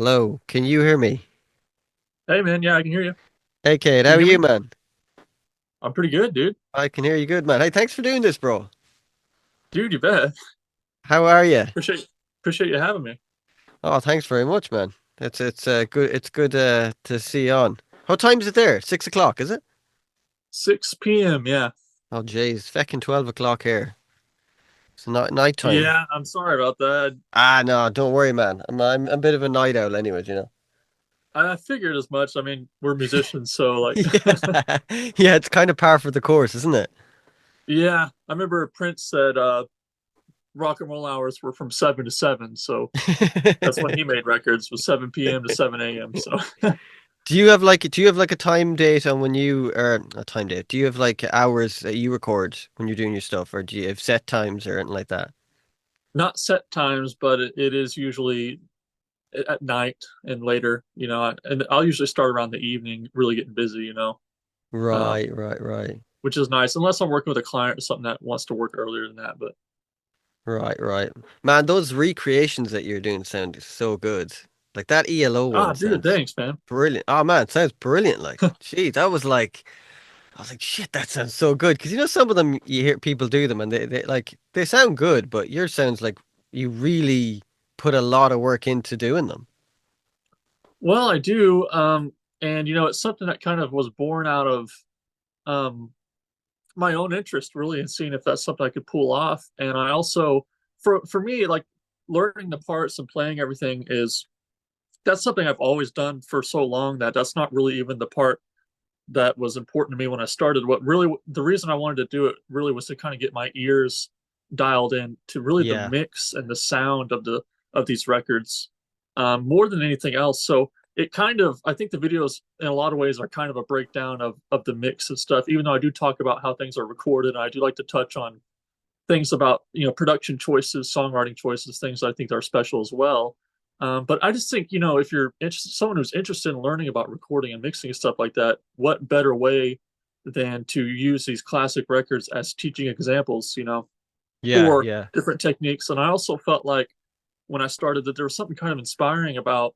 Hello, can you hear me? Hey man, yeah, I can hear you. Hey, Cade, Can how you are hear you, me? man? I'm pretty good, dude. I can hear you good, man. Hey, thanks for doing this, bro. Dude, you bet. How are you? Appreciate you having me. Oh, thanks very much, man. It's good to see you on. What time is it there? 6 o'clock, is it? 6 p.m. Yeah. Oh, jeez, feckin' 12 o'clock here. It's not night time. Yeah, I'm sorry about that. Ah, no, don't worry, man. I'm a bit of a night owl, anyways, you know. I figured as much. I mean, we're musicians, so like Yeah, yeah, it's kind of par for the course, isn't it? yeah, I remember Prince said rock and roll hours were from 7 to 7, so that's when he made records was 7 p.m. to 7 a.m. So Do you have like a time date on when you or a time date? Do you have like hours that you record when you're doing your stuff, or do you have set times or anything like that? not set times, but it is usually at night and later, and I'll usually start around the evening, really getting busy. Um, Right, right, right, which is nice, unless I'm working with a client or something that wants to work earlier than that. But right. Man, those recreations that you're doing sound so good. Like that ELO one dude, sounds thanks, man. brilliant. Oh man, it sounds brilliant. Like, gee, that was like I was like, shit, that sounds so good. Because you know, some of them you hear people do them and they sound good, but yours sounds like you really put a lot of work into doing them. Well, I do, and it's something that kind of was born out of um, my own interest, really, in seeing if that's something I could pull off. And I also, for me, like learning the parts and playing everything is that's something I've always done for so long that that's not really even the part that was important to me when I started. What really the reason I wanted to do it really was to kind of get my ears dialed in to really the Yeah. mix and the sound of these records more than anything else. So it kind of I think the videos in a lot of ways are kind of a breakdown of the mix and stuff. Even though I do talk about how things are recorded, I do like to touch on things about production choices, songwriting choices, things I think are special as well. But I just think if you're someone who's interested in learning about recording and mixing and stuff like that, what better way than to use these classic records as teaching examples, Yeah, or yeah. different techniques. And I also felt like when I started that there was something kind of inspiring about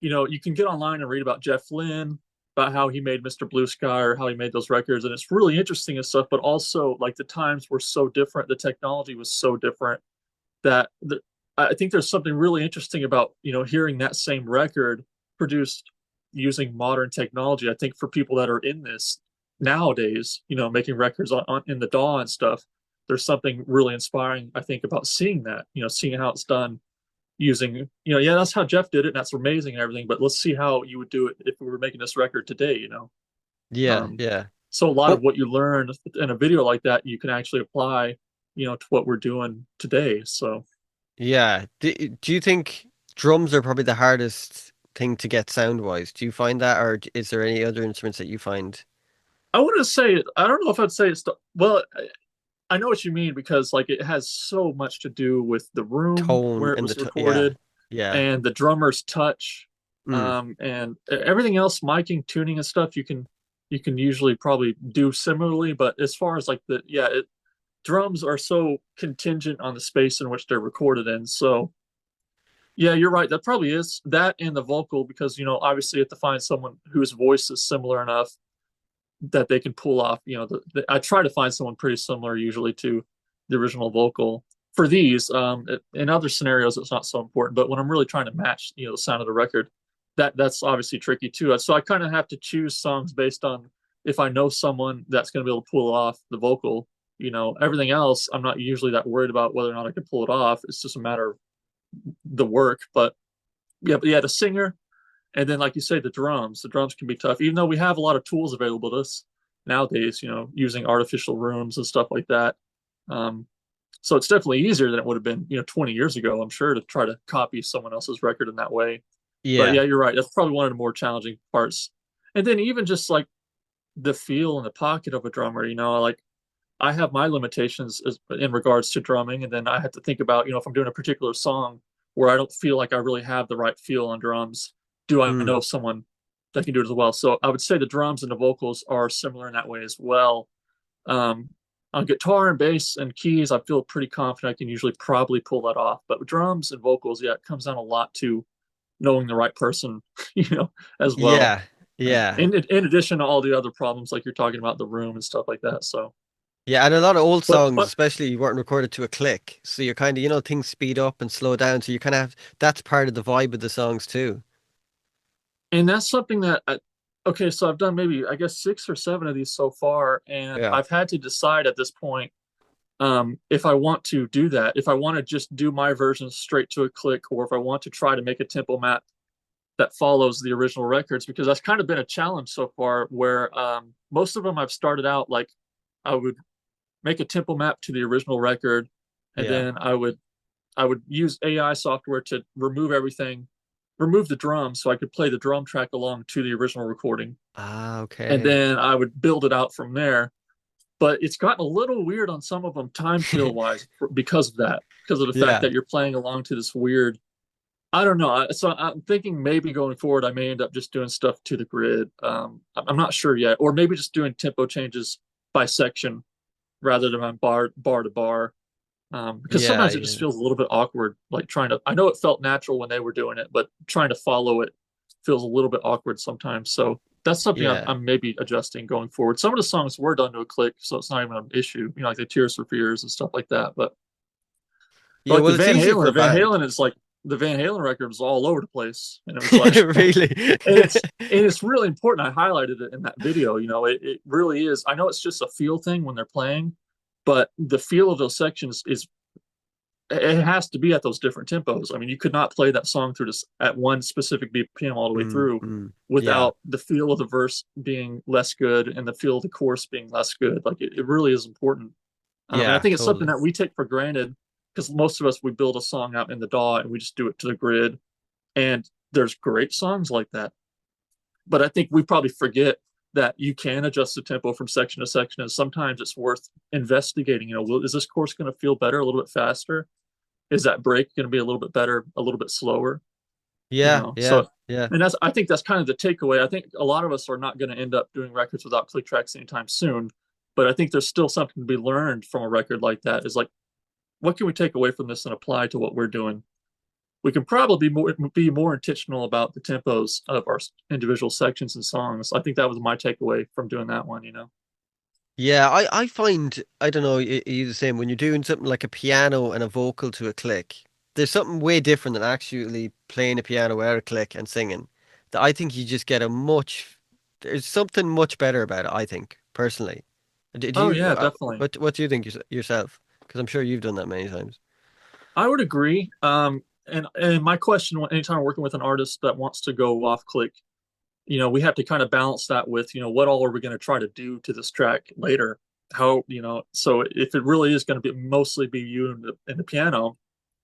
you can get online and read about Jeff Lynne, about how he made Mr. Blue Sky or how he made those records, and it's really interesting and stuff. But also, like the times were so different, the technology was so different that I think there's something really interesting about hearing that same record produced using modern technology. I think for people that are in this nowadays, making records in the DAW and stuff, there's something really inspiring. I think about seeing that, seeing how it's done using yeah, that's how Jeff did it and that's amazing and everything, but let's see how you would do it if we were making this record today. Yeah, um yeah. so a lot Well, of what you learn in a video like that you can actually apply to what we're doing today. So yeah. Do you think drums are probably the hardest thing to get sound wise? Do you find that, or is there any other instruments that you find I wouldn't say I don't know if I'd say it's well, I know what you mean because like it has so much to do with the room tone where it and the was t yeah, recorded yeah. and the drummer's touch, Mm, and everything else, miking, tuning, and stuff. You can usually probably do similarly, but as far as like drums are so contingent on the space in which they're recorded in. So yeah, you're right. That probably is that and the vocal because obviously you have to find someone whose voice is similar enough that they can pull off. I try to find someone pretty similar usually to the original vocal for these. In other scenarios, it's not so important, but when I'm really trying to match, the sound of the record, that's obviously tricky too. So I kind of have to choose songs based on if I know someone that's going to be able to pull off the vocal. Everything else, I'm not usually that worried about whether or not I can pull it off. It's just a matter of the work. But yeah, the singer, and then, like you say, the drums can be tough, even though we have a lot of tools available to us nowadays, using artificial rooms and stuff like that. Um, so it's definitely easier than it would have been, 20 years ago, I'm sure, to try to copy someone else's record in that way. But yeah. yeah, you're right. That's probably one of the more challenging parts. And then even just like the feel and the pocket of a drummer, like I have my limitations in regards to drumming, and then I have to think about, if I'm doing a particular song where I don't feel like I really have the right feel on drums, do I Mm. know someone that can do it as well? So I would say the drums and the vocals are similar in that way as well. Um, on guitar and bass and keys, I feel pretty confident I can usually probably pull that off. But with drums and vocals, yeah, it comes down a lot to knowing the right person, as well. Yeah, yeah. In addition to all the other problems like you're talking about the room and stuff like that. So, Yeah, and a lot of old songs, but especially, weren't recorded to a click. So you're kind of, things speed up and slow down. So you kind of have, that's part of the vibe of the songs too. and that's something that okay, so I've done maybe I guess 6 or 7 of these so far, and Yeah. I've had to decide at this point if I want to do that, if I want to just do my version straight to a click, or if I want to try to make a tempo map that follows the original records, because that's kind of been a challenge so far. Where most of them I've started out like I would make a tempo map to the original record, and Yeah. then I would use AI software to remove everything, remove the drums so I could play the drum track along to the original recording. Ah, And okay. then I would build it out from there. But it's gotten a little weird on some of them time scale wise because of that, because of the fact Yeah. that you're playing along to this weird. I don't know. So I'm thinking maybe going forward, I may end up just doing stuff to the grid. I'm not sure yet, or maybe just doing tempo changes by section rather than on bar to bar. Because Yeah, sometimes it just yeah. feels a little bit awkward, like trying to. I know it felt natural when they were doing it, but trying to follow it feels a little bit awkward sometimes. So that's something I'm, Yeah. I'm maybe adjusting going forward. Some of the songs were done to a click, so it's not even an issue. Like the Tears for Fears and stuff like that. But Yeah, like well, it's easier for a Van band. Halen is like the Van Halen record was all over the place, and it was like, Really. and it's really important. I highlighted it in that video. It really is. I know it's just a feel thing when they're playing, but the feel of those sections is it has to be at those different tempos. I mean, you could not play that song through this at one specific BPM all the way Mm, through mm. Yeah. without the feel of the verse being less good and the feel of the chorus being less good. Like it really is important. And I Yeah, think it's something totally. that we take for granted because most of us, we build a song out in the DAW and we just do it to the grid. And there's great songs like that. But I think we probably forget that you can adjust the tempo from section to section. And sometimes it's worth investigating. Is this course going to feel better, a little bit faster? Is that break going to be a little bit better, a little bit slower? Yeah, yeah, So, yeah. and I think that's kind of the takeaway. I think a lot of us are not going to end up doing records without click tracks anytime soon. But I think there's still something to be learned from a record like that. Is like, what can we take away from this and apply to what we're doing? We can probably be more intentional about the tempos of our individual sections and songs. I think that was my takeaway from doing that one. Yeah, I find, I don't know, you the same when you're doing something like a piano and a vocal to a click. There's something way different than actually playing a piano without a click and singing. That I think you just get there's something much better about it, I think, personally. Do Oh you, yeah, definitely. what do you think yourself? Because I'm sure you've done that many times. I would agree. And my question, anytime I'm working with an artist that wants to go off click, we have to kind of balance that with, what all are we going to try to do to this track later? So if it really is going to be mostly be you and the piano,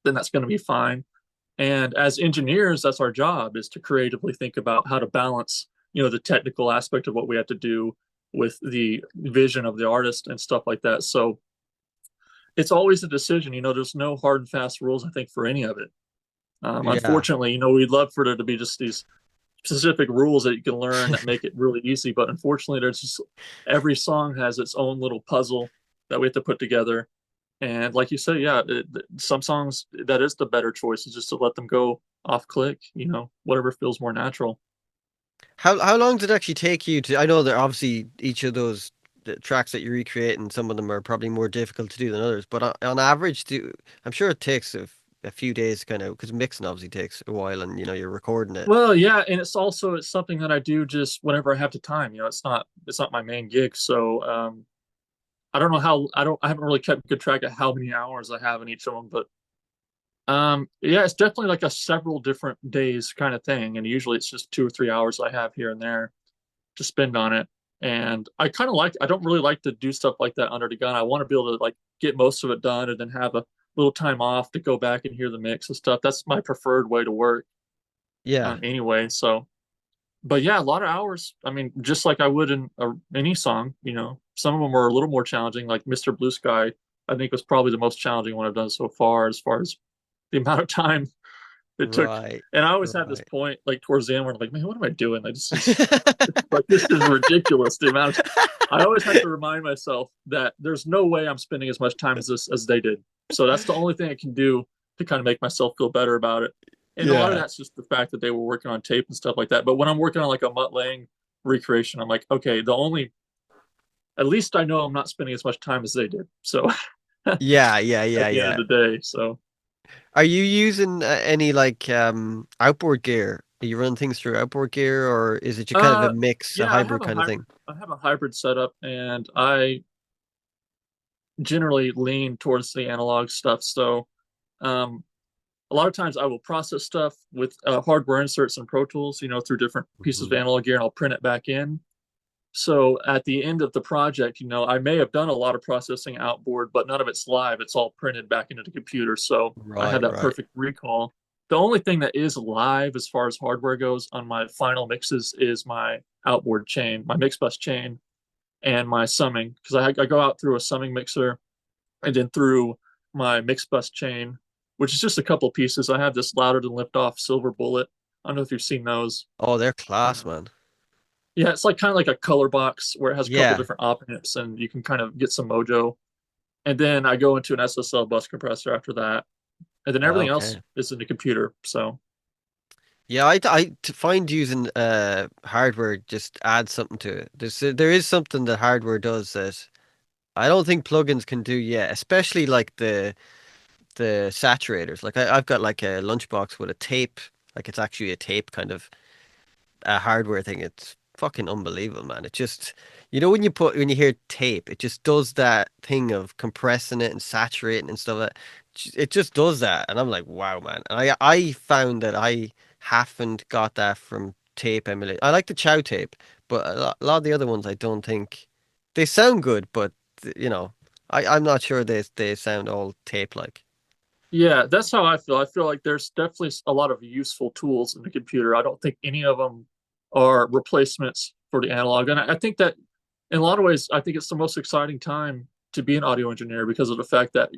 then that's going to be fine. And as engineers, that's our job is to creatively think about how to balance, the technical aspect of what we have to do with the vision of the artist and stuff like that. So it's always a decision. There's no hard and fast rules, I think, for any of it. Yeah. Unfortunately, we'd love for there to be just these specific rules that you can learn that make it really easy. But unfortunately, there's just every song has its own little puzzle that we have to put together. And like you say, yeah, some songs that is the better choice is just to let them go off click, whatever feels more natural. How long did it actually take you to? I know that obviously each of those tracks that you're recreating, some of them are probably more difficult to do than others. But on average, I'm sure it takes a few days, kind of, because mixing obviously takes a while, and you're recording it. Well, yeah, and it's something that I do just whenever I have the time. It's not my main gig, so I don't know how I haven't really kept good track of how many hours I have in each of them, but yeah, it's definitely like a several different days kind of thing, and usually it's just 2 or 3 hours I have here and there to spend on it. And I don't really like to do stuff like that under the gun. I want to be able to like get most of it done and then have a little time off to go back and hear the mix and stuff. That's my preferred way to work, Yeah, anyway. So, but yeah, a lot of hours. I mean, just like I would in any song, some of them were a little more challenging, like Mr. Blue Sky. I think was probably the most challenging one I've done so far as the amount of time it took. right, And I always had this right. point like towards the end where I'm like, man, what am I doing? Like this is ridiculous. The amount of, I always have to remind myself that there's no way I'm spending as much time as they did. So that's the only thing I can do to kind of make myself feel better about it. And a lot of Yeah. that's just the fact that they were working on tape and stuff like that. But when I'm working on like a Mutt Lange recreation, I'm like, okay, the only at least I know I'm not spending as much time as they did. So at Yeah, yeah, yeah, the end of yeah. the day, so Are you using any like outboard gear? Are you running things through outboard gear, or is it just kind of a uh mix, a yeah, hybrid kind of thing? I have a hybrid setup, and I generally lean towards the analog stuff. So um a lot of times I will process stuff with hardware inserts and Pro Tools, through different pieces of Mhm. analog gear, and I'll print it back in. So at the end of the project, I may have done a lot of processing outboard, but none of it's live. It's all printed back into the computer. So I have Right, that right. perfect recall. The only thing that is live as far as hardware goes on my final mixes is my outboard chain, my mix bus chain, and my summing, because I go out through a summing mixer and then through my mix bus chain, which is just a couple pieces. I have this louder than lift off silver bullet. I don't know if you've seen those. Oh, they're class, Uh, man. yeah, it's like kind of like a color box where it has a couple Yeah. different op amps and you can kind of get some mojo. And then I go into an SSL bus compressor after that. And then everything else Okay. is in the computer. So Yeah, I to find using hardware just adds something to it. There is something that hardware does that I don't think plugins can do yet, especially like the saturators. Like I've got like a lunchbox with a tape, like it's actually a tape kind of a hardware thing. It's fucking unbelievable, man. It just, when you hear tape, it just does that thing of compressing it and saturating and stuff. It just does that, and I'm like, wow, man. And I found that I haven't got that from tape emulate. I like the Chow tape, but a lot of the other ones I don't think they sound good, but you know, I'm not sure they sound all tape like. yeah, that's how I feel. I feel like there's definitely a lot of useful tools in the computer. I don't think any of them are replacements for the analog. And I think that in a lot of ways, I think it's the most exciting time to be an audio engineer because of the fact that,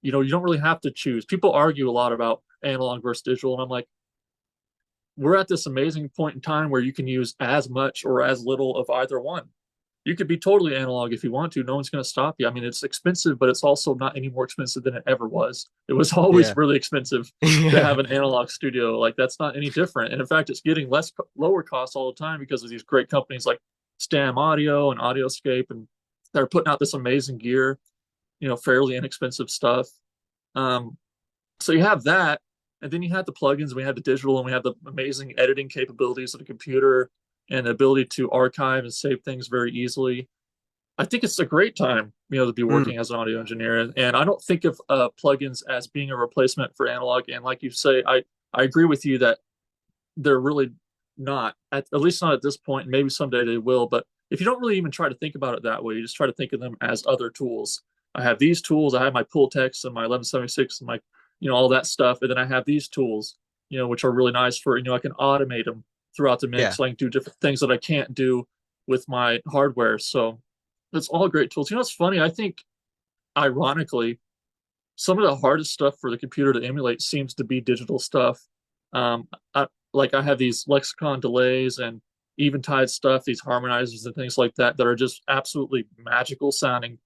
you don't really have to choose. People argue a lot about analog versus digital, and I'm like, we're at this amazing point in time where you can use as much or as little of either one. You could be totally analog if you want to. No one's going to stop you. I mean, it's expensive, but it's also not any more expensive than it ever was. It was always Yeah. really expensive to Yeah. have an analog studio. Like that's not any different. And in fact, it's getting lower cost all the time because of these great companies like Stam Audio and Audioscape, and they're putting out this amazing gear, fairly inexpensive stuff. Um, so you have that, and then you have the plugins. We have the digital, and we have the amazing editing capabilities of the computer and the ability to archive and save things very easily. I think it's a great time, to be Mm, working as an audio engineer, and I don't think of plugins as being a replacement for analog. And like you say, I agree with you that they're really not, at least not at this point. And maybe someday they will, but if you don't really even try to think about it that way, you just try to think of them as other tools. I have these tools. I have my pull text and my 1176 and my, all that stuff, and then I have these tools, which are really nice for, I can automate them throughout the mix. yeah. So I can do different things that I can't do with my hardware. So it's all great tools. It's funny. I think, ironically, some of the hardest stuff for the computer to emulate seems to be digital stuff. I have these lexicon delays and eventide stuff, these harmonizers and things like that are just absolutely magical sounding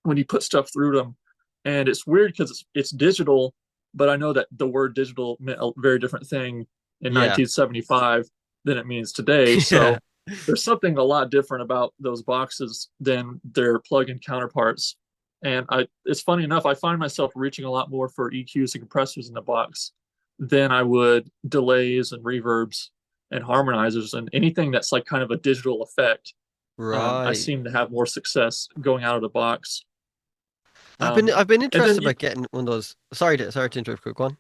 when you put stuff through them. And it's weird because it's digital, but I know that the word digital meant a very different thing in Yeah. 1975 than it means today. Yeah. So there's something a lot different about those boxes than their plug-in counterparts. And it's funny enough, I find myself reaching a lot more for EQs and compressors in the box than I would delays and reverbs and harmonizers and anything that's like kind of a digital effect. I Right. seem to have more success going out of the box. Um, I've been and then interested about getting one of those. Sorry to interrupt. Quick one.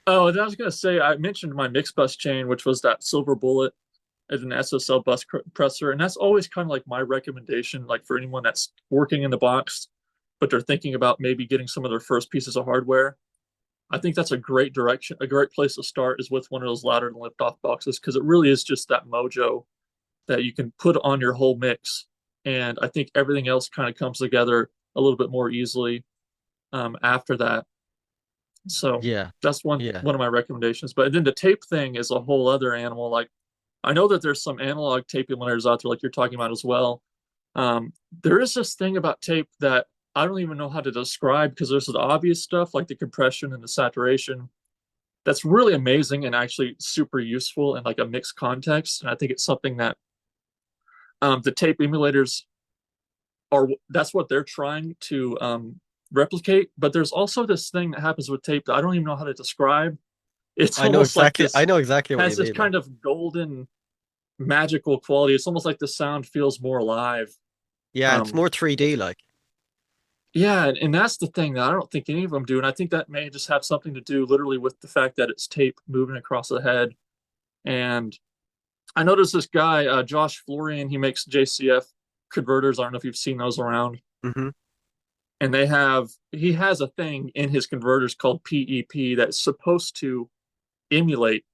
oh, and I was gonna say I mentioned my mix bus chain, which was that silver bullet as an SSL bus compressor, and that's always kind of like my recommendation, like for anyone that's working in the box, but they're thinking about maybe getting some of their first pieces of hardware. I think that's a great direction, a great place to start is with one of those ladder and lift off boxes because it really is just that mojo that you can put on your whole mix, and I think everything else kind of comes together a little bit more easily after that. So Yeah. that's one Yeah. one of my recommendations. But then the tape thing is a whole other animal. Like I know that there's some analog tape eliminators out there, like you're talking about as well. There is this thing about tape that I don't even know how to describe because there's the obvious stuff like the compression and the saturation, that's really amazing and actually super useful in like a mixed context. And I think it's something that the tape emulators are, that's what they're trying to replicate. But there's also this thing that happens with tape that I don't even know how to describe. It's almost like I this, know exactly what you has this mean though. kind of golden magical quality. It's almost like the sound feels more alive. Yeah, it's Um, more 3D like. yeah, and that's the thing that I don't think any of them do. And I think that may just have something to do literally with the fact that it's tape moving across the head. And I noticed this guy, Josh Florian, he makes JCF converters. I don't know if you've seen those around. Hmm. And he has a thing in his converters called PEP that's supposed to emulate.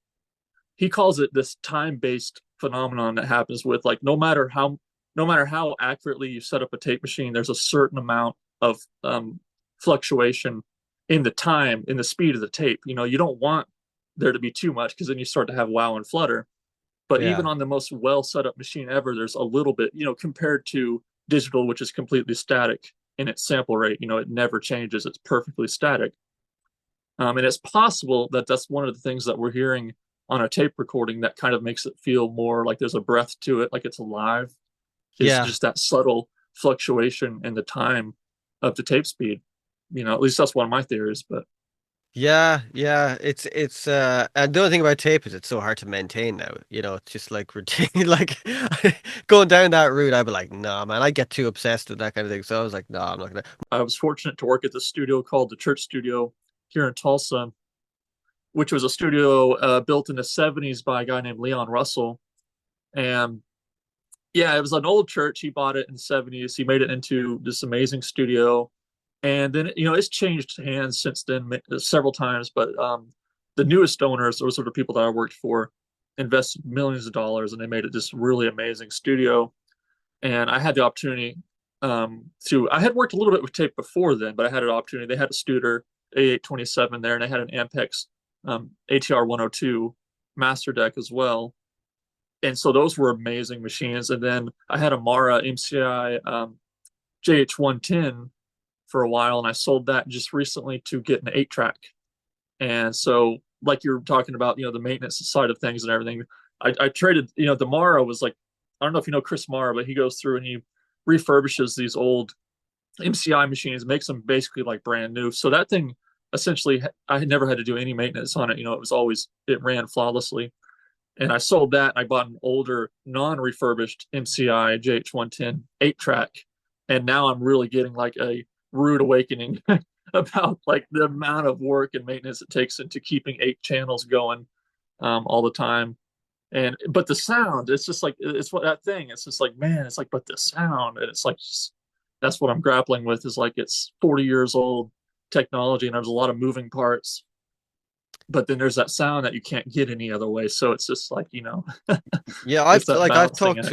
He calls it this time-based phenomenon that happens with like no matter how accurately you set up a tape machine, there's a certain amount of fluctuation in the time, in the speed of the tape. You know, you don't want there to be too much because then you start to have wow and flutter. But even Yeah. on the most well set up machine ever, there's a little bit, you know, compared to digital, which is completely static in its sample rate. You know, it never changes, it's perfectly static. And it's possible that that's one of the things that we're hearing on a tape recording that kind of makes it feel more like there's a breath to it, like it's alive, is Yeah. just that subtle fluctuation in the time of the tape speed. You know, at least that's one of my theories. But Yeah, yeah, it's and the only thing about tape is it's so hard to maintain now. You know, it's just like routine like going down that route, I'd be like, nah, man, I get too obsessed with that kind of thing. So I was like, nah, I'm not gonna. I was fortunate to work at the studio called the Church Studio here in Tulsa, which was a studio built in the 70s by a guy named Leon Russell. And yeah, it was an old church. He bought it in the 70s. He made it into this amazing studio. And then, you know, it's changed hands since then several times. But the newest owners, those are the people that I worked for, invested millions of dollars and they made it this really amazing studio. And I had the opportunity I had worked a little bit with tape before then, but I had an opportunity. They had a Studer A827 there and they had an Ampex ATR 102 master deck as well. And so those were amazing machines. And then I had a Mara MCI JH110 for a while, and I sold that just recently to get an 8 track. And so, like you're talking about, you know, the maintenance side of things and everything, I traded, you know, the Mara was like, I don't know if you know Chris Mara, but he goes through and he refurbishes these old MCI machines, makes them basically like brand new. So that thing essentially, I had never had to do any maintenance on it. You know, it was always, it ran flawlessly. And I sold that. And I bought an older, non-refurbished MCI JH110 8 track, and now I'm really getting like a rude awakening about like the amount of work and maintenance it takes into keeping 8 channels going all the time. And but the sound, it's just like it's what that thing. It's just like man, it's like but the sound, and it's like just, that's what I'm grappling with. Is like it's 40 years old technology, and there's a lot of moving parts but then there's that sound that you can't get any other way. So it's just like, you know, Yeah, it's that balancing act.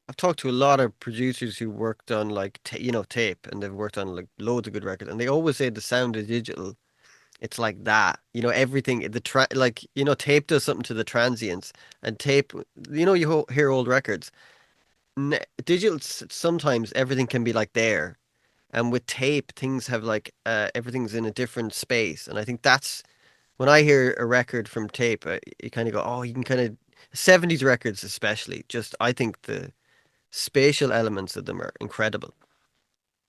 I've talked to a lot of producers who worked on like ta you know tape, and they've worked on like loads of good records, and they always say the sound of digital, it's like that. You know, everything the tra like you know tape does something to the transients, and tape, you know, hear old records. N Digital sometimes everything can be like there, and with tape things have like everything's in a different space, and I think that's when I hear a record from tape, you kind of go, oh, you can kind of 70s records especially. Just I think the spatial elements of them are incredible.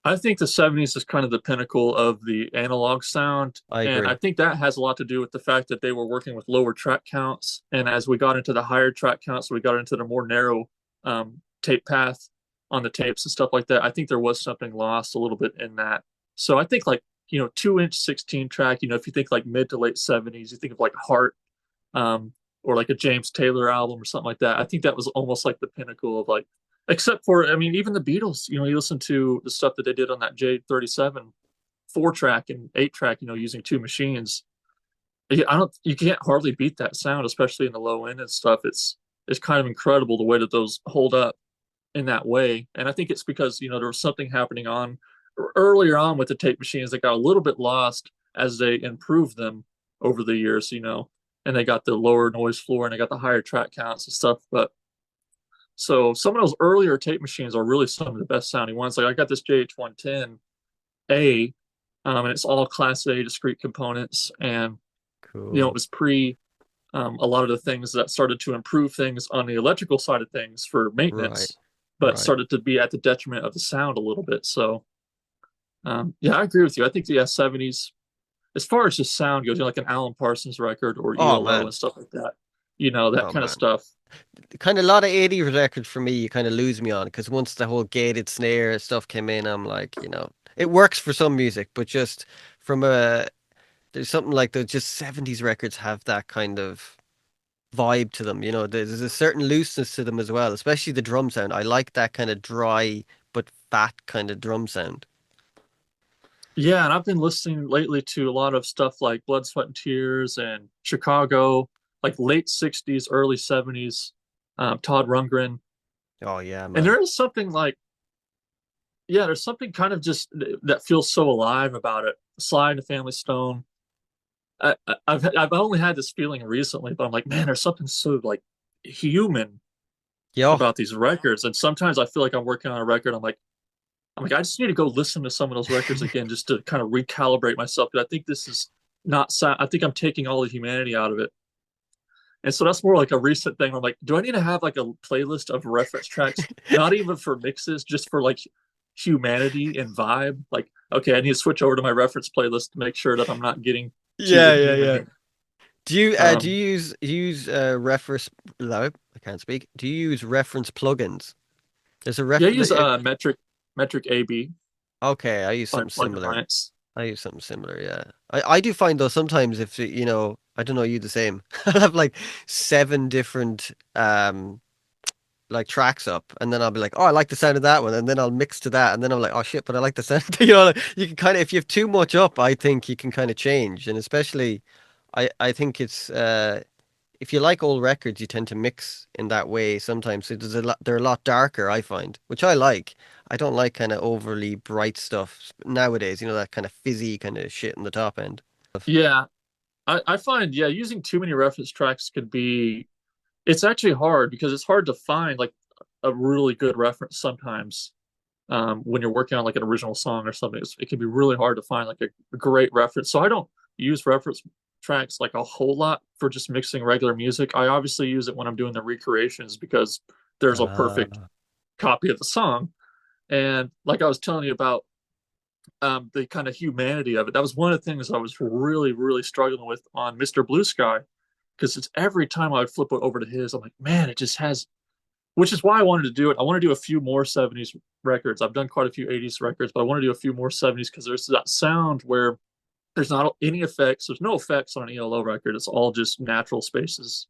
I think the 70s is kind of the pinnacle of the analog sound. I And I agree. think that has a lot to do with the fact that they were working with lower track counts. And as we got into the higher track counts, we got into the more narrow tape path on the tapes and stuff like that. I think there was something lost a little bit in that. So I think like, you know, 2 inch 16 track, you know, if you think like mid to late 70s, you think of like Heart um, or like a James Taylor album or something like that. I think that was almost like the pinnacle of like, except for, I mean, even the Beatles, you know, you listen to the stuff that they did on that J37 4 track and 8 track, you know, using 2 machines. I don't, you can't hardly beat that sound, especially in the low end and stuff. It's kind of incredible the way that those hold up in that way. And I think it's because, you know, there was something happening on earlier on with the tape machines that got a little bit lost as they improved them over the years, you know, and they got the lower noise floor and they got the higher track counts and stuff. But so some of those earlier tape machines are really some of the best sounding ones. Like I got this JH110A, and it's all Class A discrete components, and It Cool. was pre a lot of the things that started to improve things on the electrical side of things for Right. maintenance, but Right. started to be at the detriment of the sound a little bit. So, yeah, I agree with you. I think the 70s, as far as just sound goes, like an Alan Parsons record or Oh ELO man. and stuff like that, that Oh kind of man. stuff. Kind of a lot of 80s records for me, you kind of lose me on because once the whole gated snare stuff came in, I'm like, it works for some music, but just from there's something like the just 70s records have that kind of vibe to them, there's a certain looseness to them as well, especially the drum sound. I like that kind of dry but fat kind of drum sound. Yeah, and I've been listening lately to a lot of stuff like Blood, Sweat, and Tears and Chicago, like late 60s, early 70s, Todd Rundgren. Oh yeah, And man. there is something like, yeah, there's something kind of just that feels so alive about it. Sly and the Family Stone. I've only had this feeling recently, but I'm like, man, there's something so like human Yo. about these records. And sometimes I feel like I'm working on a record. I just need to go listen to some of those records again just to kind of recalibrate myself. Because I think this is not, I think I'm taking all the humanity out of it. And so that's more like a recent thing. Where I'm like, do I need to have like a playlist of reference tracks, not even for mixes, just for like humanity and vibe? Like, okay, I need to switch over to my reference playlist to make sure that I'm not getting too Yeah, yeah, inhuman yeah. here. Do you Um, use reference no, I can't speak. Do you use reference plugins? There's a yeah, I ref use the- metric AB Okay, I use by something Plug similar. Alliance. I use something similar, yeah. I do find though sometimes if I don't know you the same. I'll have like seven different like tracks up and then I'll be like, "Oh, I like the sound of that one." And then I'll mix to that and then I'm like, "Oh shit, but I like the sound." Like, you can kind of if you have too much up, I think you can kind of change. And especially I think it's if you like old records, you tend to mix in that way sometimes. So they're a lot darker, I find, which I like. I don't like kind of overly bright stuff nowadays, that kind of fizzy kind of shit in the top end. Yeah, I find, yeah, using too many reference tracks could be, it's actually hard because it's hard to find like a really good reference sometimes. When you're working on like an original song or something, it can be really hard to find like a great reference. So I don't use reference tracks like a whole lot for just mixing regular music. I obviously use it when I'm doing the recreations because there's a perfect Uh, copy of the song. And like I was telling you about the kind of humanity of it, that was one of the things I was really, really struggling with on Mr. Blue Sky because it's every time I would flip it over to his, I'm like, man, it just has, which is why I wanted to do it. I want to do a few more 70s records. I've done quite a few 80s records, but I want to do a few more 70s because there's that sound where there's not any effects. There's no effects on an ELO record. It's all just natural spaces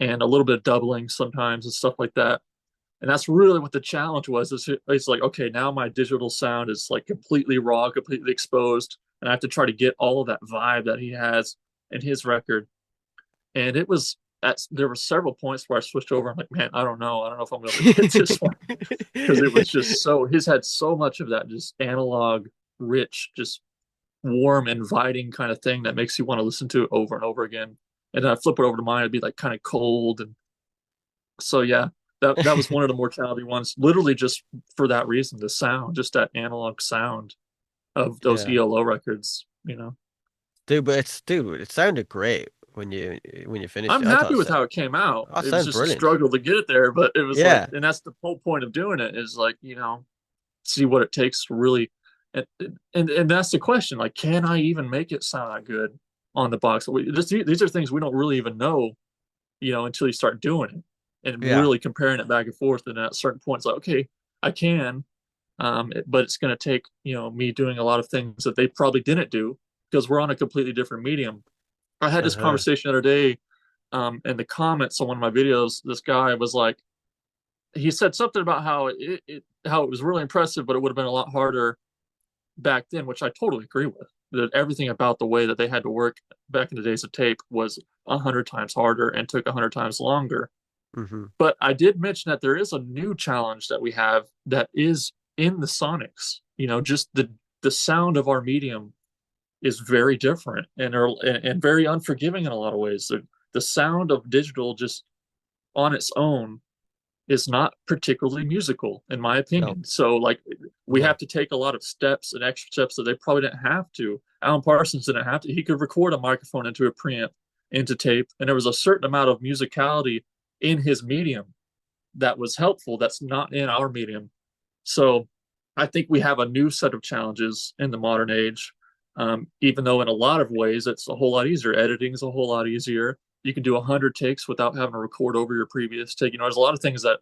and a little bit of doubling sometimes and stuff like that. And that's really what the challenge was. It's like, okay, now my digital sound is like completely raw, completely exposed, and I have to try to get all of that vibe that he has in his record. And there were several points where I switched over. I'm like, man, I don't know if I'm gonna be able to get this one because it was just so his had so much of that just analog, rich, just warm, inviting kind of thing that makes you want to listen to it over and over again. And then I flip it over to mine, it'd be like kind of cold. And so yeah, that was one of the more challenging ones, literally just for that reason, the sound, just that analog sound of those yeah. ELO records. Dude, it sounded great when you finished I'm it. I thought happy it with sounded, how it came out. oh, it It was sounds just a brilliant. struggle to get it there, but it was like, Yeah. and that's the whole point of doing it is like, see what it takes to really, and and that's the question. Like, can I even make it sound that good on the box? These are things we don't really even know, until you start doing it and Yeah. really comparing it back and forth. And at certain points, like, okay, I can, but it's going to take, me doing a lot of things that they probably didn't do because we're on a completely different medium. I had this Uh-huh. conversation the other day in the comments on one of my videos. This guy was like, he said something about how it was really impressive, but it would have been a lot harder back then, which I totally agree with. That everything about the way that they had to work back in the days of tape was 100 times harder and took 100 times longer. Hmm. But I did mention that there is a new challenge that we have that is in the Sonics. Just the sound of our medium is very different and very unforgiving in a lot of ways. The sound of digital just on its own is not particularly musical, in my No. opinion. So like we Yeah. have to take a lot of steps and extra steps that they probably didn't have to. Alan Parsons didn't have to. He could record a microphone into a preamp, into tape, and there was a certain amount of musicality in his medium that was helpful. That's not in our medium. So I think we have a new set of challenges in the modern age. Even though in a lot of ways it's a whole lot easier. Editing is a whole lot easier. You can do 100 takes without having to record over your previous take. There's a lot of things that,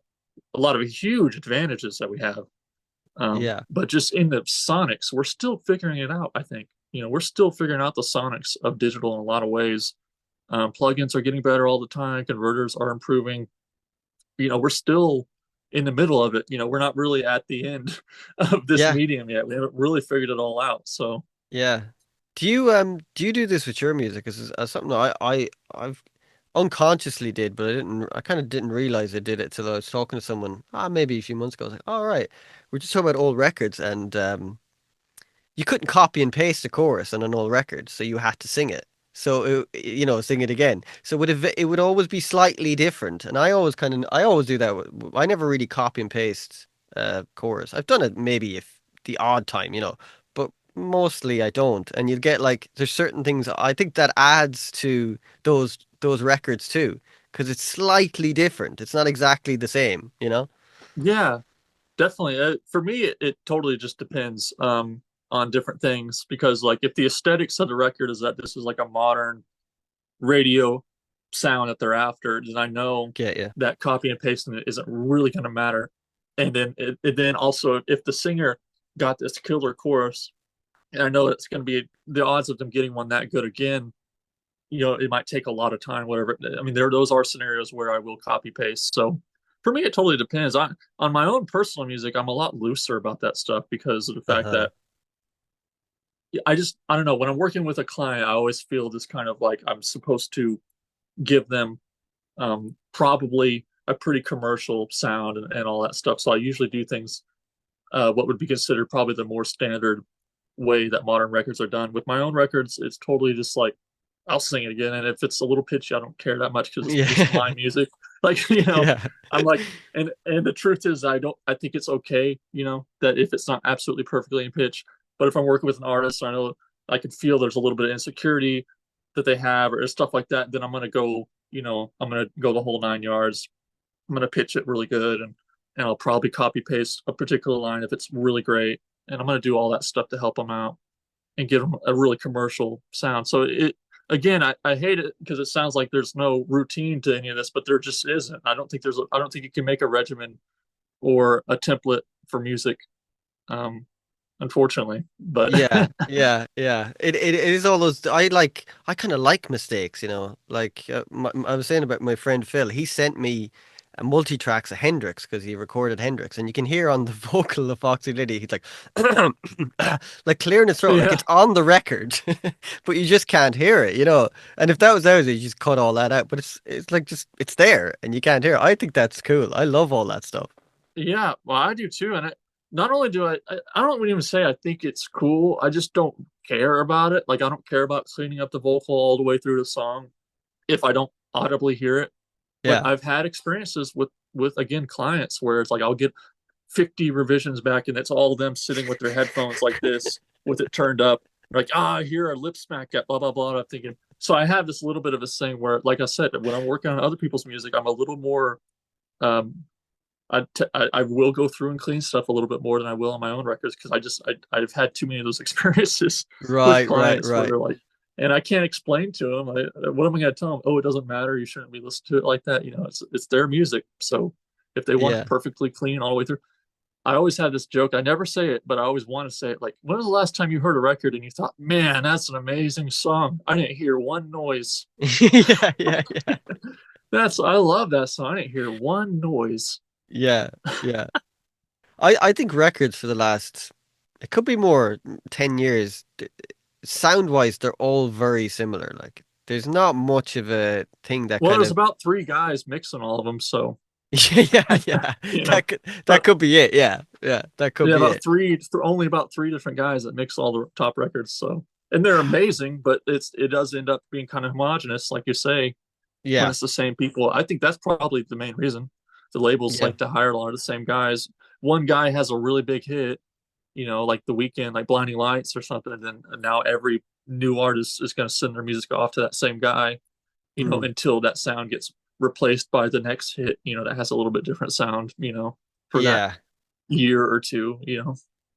a lot of huge advantages that we have. Yeah. But just in the sonics, we're still figuring it out. I think we're still figuring out the sonics of digital in a lot of ways. Plugins are getting better all the time. Converters are improving. We're still in the middle of it. We're not really at the end of this Yeah. medium yet. We haven't really figured it all out. So Yeah. Do you do this with your music? Is something that I've unconsciously did, but I kind of didn't realize I did it till I was talking to someone, maybe a few months ago. I was like, all right, we're just talking about old records, and you couldn't copy and paste the chorus on an old record, so you had to sing it. So sing it again. So it would always be slightly different, and I always do that. I never really copy and paste chorus. I've done it maybe if the odd time, but mostly I don't. And you get like there's certain things I think that adds to those records too, because it's slightly different. It's not exactly the same. yeah, definitely. For me, it totally just depends on different things because like if the aesthetics of the record is that this is like a modern radio sound that they're after, then I know Get you. that copy and pasting it isn't really going to matter. And then then also if the singer got this killer chorus, and I know it's going to be the odds of them getting one that good again. It might take a lot of time, whatever. I mean, those are scenarios where I will copy paste. So for me, it totally depends. On my own personal music, I'm a lot looser about that stuff because of the fact Uh-huh. that I don't know. When I'm working with a client, I always feel this kind of like I'm supposed to give them probably a pretty commercial sound and all that stuff. So I usually do things what would be considered probably the more standard way that modern records are done. With my own records, it's totally just like I'll sing it again, and if it's a little pitchy, I don't care that much because this is Yeah. my music. Like Yeah. I'm like, and the truth is, I think it's okay, that if it's not absolutely perfectly in pitch, but if I'm working with an artist, I know I can feel there's a little bit of insecurity that they have or stuff like that. Then I'm gonna go the whole 9 yards. I'm gonna pitch it really good, and I'll probably copy paste a particular line if it's really great, and I'm gonna do all that stuff to help them out and give them a really commercial sound. So it again, I hate it because it sounds like there's no routine to any of this, but there just isn't. I don't think you can make a regimen or a template for music, um, unfortunately. But Yeah, yeah. It is all those. I kind of like mistakes. Like I was saying about my friend Phil. He sent me a multi-tracks of Hendrix because he recorded Hendrix, and you can hear on the vocal of Foxy Lady, he's like, like clearing his throat, like yeah, it's on the record, but you just can't hear it. And if that was ours, you just cut all that out. But it's like just it's there, and you can't hear it. I think that's cool. I love all that stuff. yeah. Well, I do too, and not only do I don't even say I think it's cool. I just don't care about it. Like I don't care about cleaning up the vocal all the way through the song if I don't audibly hear it. But Yeah. I've had experiences with again clients where it's like I'll get 50 revisions back and it's all of them sitting with their headphones like this with it turned up. Like, I hear a lip smack at blah blah blah. I'm thinking so I have this little bit of a thing where, like I said, when I'm working on other people's music, I'm a little more um I will go through and clean stuff a little bit more than I will on my own records because I've had too many of those experiences with Right, right, clients where right. they're like, and I can't explain to them. What am I going to tell them? Oh, it doesn't matter. You shouldn't be listening to it like that. It's their music. So if they want it Yeah. perfectly clean all the way through, I always have this joke. I never say it, but I always want to say it. Like, when was the last time you heard a record and you thought, man, that's an amazing song? I didn't hear one noise. Yeah, yeah, yeah. I love that song. I didn't hear one noise. Yeah, yeah. I think records for the last, it could be more, 10 years, sound wise, they're all very similar. Like, there's not much of a thing that Well, kind there's of, about three guys mixing all of them, so yeah, yeah. you know, That but could be it. Yeah, yeah. That could yeah, be it. only about three different guys that mix all the top records. So, and they're amazing, but it does end up being kind of homogenous, like you say, when Yeah. it's the same people. I think that's probably the main reason. The labels Yeah. like to hire a lot of the same guys. One guy has a really big hit, like The Weeknd, like Blinding Lights or something, and then now every new artist is going to send their music off to that same guy, Mm. until that sound gets replaced by the next hit, that has a little bit different sound, for that Yeah. year or two.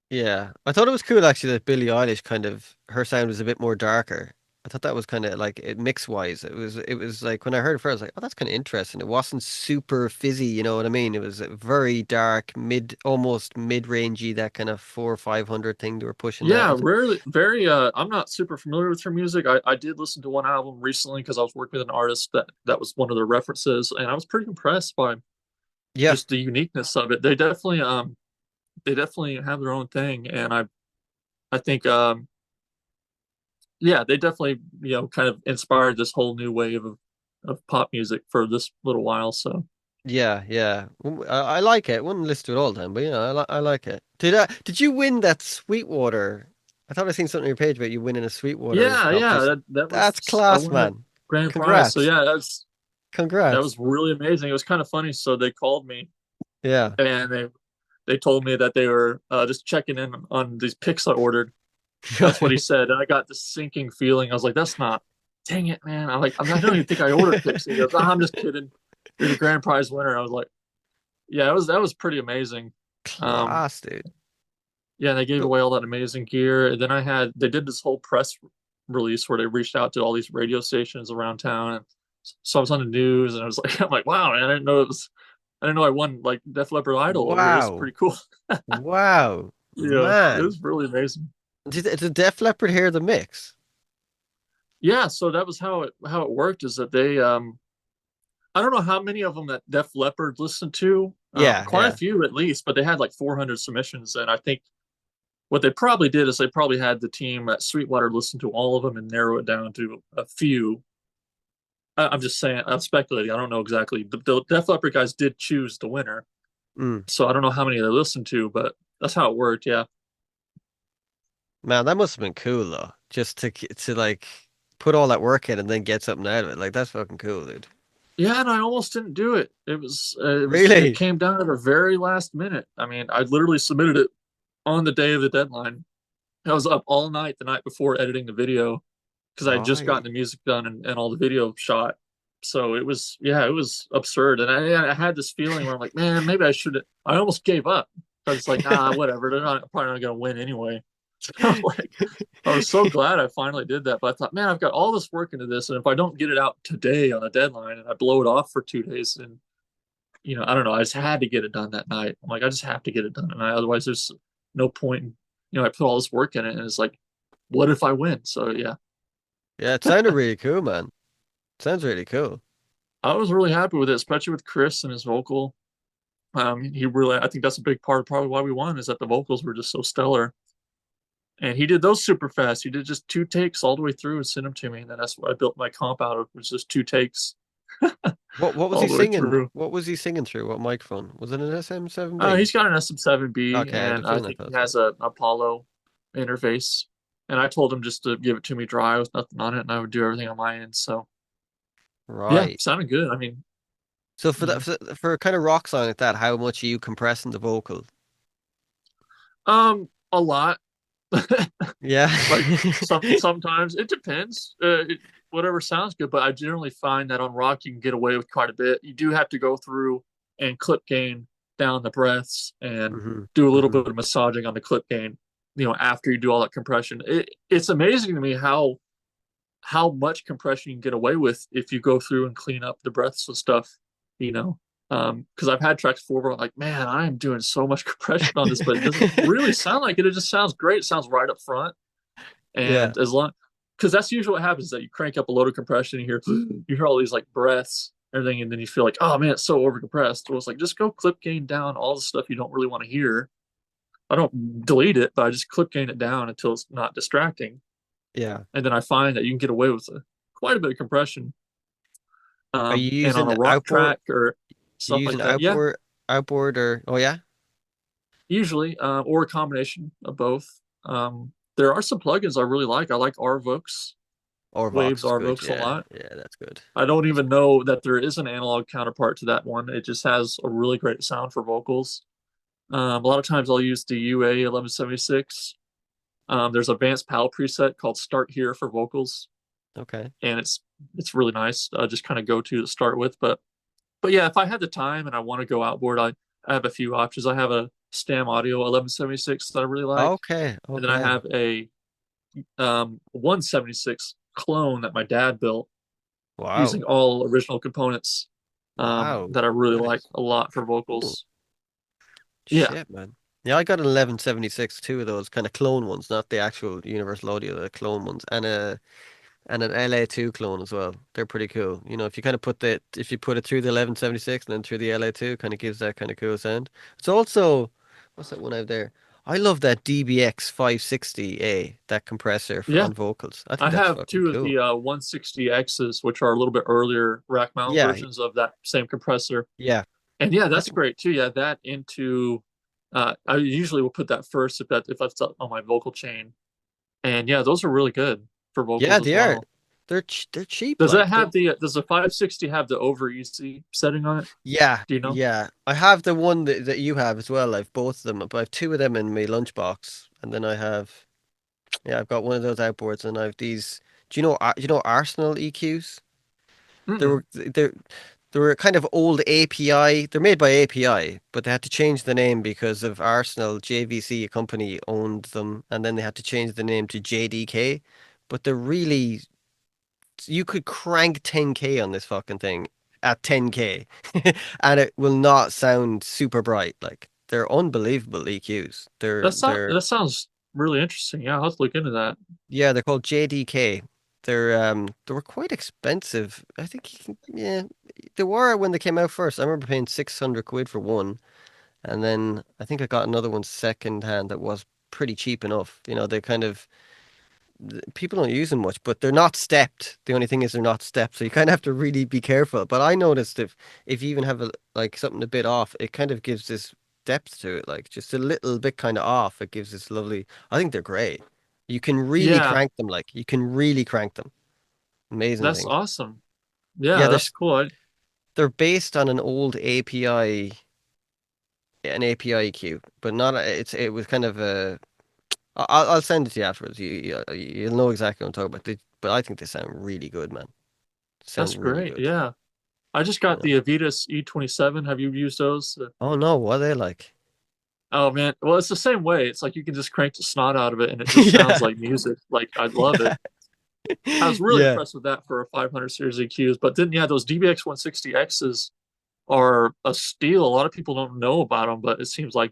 Yeah. I thought it was cool actually that Billie Eilish kind of her sound was a bit more darker. I thought that was kind of like it mix wise. It was like when I heard it first, I was like, oh, that's kind of interesting. It wasn't super fizzy, you know what I mean? It was a very dark, almost mid-rangey, that kind of 400 or 500 thing they were pushing out. Yeah, rarely, very, I'm not super familiar with her music. I did listen to one album recently because I was working with an artist that was one of their references, and I was pretty impressed by Yeah. just the uniqueness of it. They definitely have their own thing, and I think, yeah, they definitely, kind of inspired this whole new wave of pop music for this little while. So Yeah, yeah. I like it. Wouldn't listen to it all the time, but I like it. Did you win that Sweetwater? I thought I seen something on your page about you winning a Sweetwater yeah, yeah, competition. that That's was I class, won a man. grand prize. So Congrats. yeah, that Congrats. was really amazing. It was kind of funny. So they called me Yeah. and they told me that they were just checking in on these picks I ordered. That's what he said, and I got this sinking feeling. I was like, "That's not, dang it, man!" I don't even think I ordered picks. And he goes, "Ah, I'm just kidding. You're the grand prize winner." I was like, "Yeah, that was pretty amazing." Um, Class, dude. yeah, they gave So- away all that amazing gear. And then they did this whole press release where they reached out to all these radio stations around town, and so I was on the news, and I was like, I'm like, wow, man, I didn't know I won like Def Leppard Idol over here. It's Wow. pretty cool. Wow. It Man. was really amazing. Did Def Leppard hear the mix? Yeah, so that was how it worked is that they I don't know how many of them that Def Leppard listened to, Yeah, quite a yeah. few at least, but they had like 400 submissions, and I think what they probably did is they probably had the team at Sweetwater listen to all of them and narrow it down to a few. I'm just saying, I'm speculating. I don't know exactly. The Def Leppard guys did choose the winner, Mm. so I don't know how many they listened to, but that's how it worked. Yeah. Man, that must have been cool though. Just to like put all that work in and then get something out of it. Like that's fucking cool, dude. Yeah, and I almost didn't do it. It Really? came down to the very last minute. I mean, I literally submitted it on the day of the deadline. I was up all night the night before editing the video because I had just gotten Right. the music done and all the video shot. So it was absurd. And I had this feeling where I'm like, man, maybe I should. I almost gave up. I was like, nah, whatever. They're probably not going to win anyway. So like, I was so glad I finally did that. But I thought, man, I've got all this work into this, and if I don't get it out today on a deadline and I blow it off for 2 days, then I don't know. I just had to get it done that night. I'm like, I just have to get it done tonight. Otherwise, there's no point in, I put all this work in it, and it's like, what if I win? So yeah, Yeah, it sounded really cool, man. Sounds really cool. I was really happy with it, especially with Chris and his vocal. I think that's a big part of probably why we won is that the vocals were just so stellar. And he did those super fast. He did just 2 takes all the way through and sent them to me. And then that's what I built my comp out of, was just 2 takes What was all he the way singing? through. What was he singing through? What microphone? Was it an SM7B? He's got an SM7B, Okay, I had a and I feeling I think he thought so. has a Apollo interface. And I told him just to give it to me dry with nothing on it, and I would do everything on my end. So yeah, Right. sounded good. I mean, So for you that know, for a kind of rock song like that, how much are you compressing the vocal? a lot. Yeah. Like sometimes it depends. Whatever sounds good, but I generally find that on rock you can get away with quite a bit. You do have to go through and clip gain down the breaths and hmm do a little hmm bit of massaging on the clip gain. After you do all that compression, it's amazing to me how much compression you can get away with if you go through and clean up the breaths and stuff. You know, because I've had tracks before where I'm like, man, I am doing so much compression on this, but it doesn't really sound like it. It just sounds great. It sounds right up front. Yeah. And as long, because that's usually what happens, is that you crank up a load of compression, you hear all these like breaths, everything, and then you feel like, oh man, it's so overcompressed. Well, it's like just go clip gain down all the stuff you don't really want to hear. I don't delete it, but I just clip gain it down until it's not distracting, Yeah. and then I find that you can get away with quite a bit of compression. Are you And on using a rock outboard? track or You stuff like using that, yeah, outboard or oh yeah? usually, or a combination of both. There are some plugins I really like. I like RVooks. Or Vox Waves is are good. Vox a Yeah, lot. yeah, that's good. I don't That's even good. know that there is an analog counterpart to that one. It just has a really great sound for vocals. A lot of times I'll use the UA 1176. There's an advanced PAL preset called Start Here for vocals, Okay. and it's really nice. Just kind of go to start with, but yeah, if I had the time and I want to go outboard, I have a few options. I have a Stam Audio 1176 that I really like, Okay. and then I Okay. have a 176 clone that my dad built using Wow. all original components Wow. that I really like Nice. a lot for Cool. vocals. Yeah, Shit, man. Yeah, I got an 1176, two of those kind of clone ones, not the actual Universal Audio, the clone ones, and an LA2 clone as well. They're pretty cool. You know, if you kind of put the if you put it through the 1176 and then through the LA2, kind of gives that kind of cool sound. It's also what's that one out there? I love that DBX 560A, that compressor for yeah. on vocals. I I think that's have fucking two of cool. the 160Xs, which are a little bit earlier rack mount Yeah, versions of that same compressor. yeah. And yeah, I that's think great too. Yeah, that into I usually will put that first if that's on my vocal chain. And yeah, those are really good for yeah, vocals as they are. well. They're cheap like. Does the 560 have the over easy setting on it? Yeah, Do you know? yeah. I have the one that you have as well. I've both of them, but I have two of them in my lunchbox, and then I have yeah, I've got one of those outboards, and I have these. Do you know Arsenal EQs? They Mm-mm. were they were kind of old API. They're made by API, but they had to change the name because of Arsenal JVC, a company owned them, and then they had to change the name to JDK. But they're really you could crank 10K on this fucking thing at 10K and it will not sound super bright. Like they're unbelievable EQs. They're That sounds really interesting. Yeah, I'll have to look into that. yeah, they're called JDK. They were quite expensive. I think you can yeah, they were when they came out first. I remember paying 600 quid for one, and then I think I got another one second hand that was pretty cheap enough. You know, they kind of people don't use them much, but they're not stepped. The only thing is they're not stepped, so you kind of have to really be careful. But I noticed if you even have like something a bit off, it kind of gives this depth to it, like just a little bit kind of off. It gives this lovely. I think they're great. You can really Yeah, crank them, like you can really crank them. Amazing that's things. awesome. Yeah, Yeah, that's cool. they're based on an old API, an API EQ, but not it was kind of a. I'll send it to you afterwards. You'll know exactly what I'm talking about. But I think they sound really good, man. That's Sound really great. good. Yeah. I just You got know. the Avitas E27. Have you used those? Oh no, what are they like? Oh man, well it's the same way. It's like you can just crank the snot out of it and it just sounds Yeah, like music. Like I love it. I was really yeah. impressed with that for a 500 series EQs. But then yeah, those DBX 160Xs are a steal. A lot of people don't know about them, but it seems like,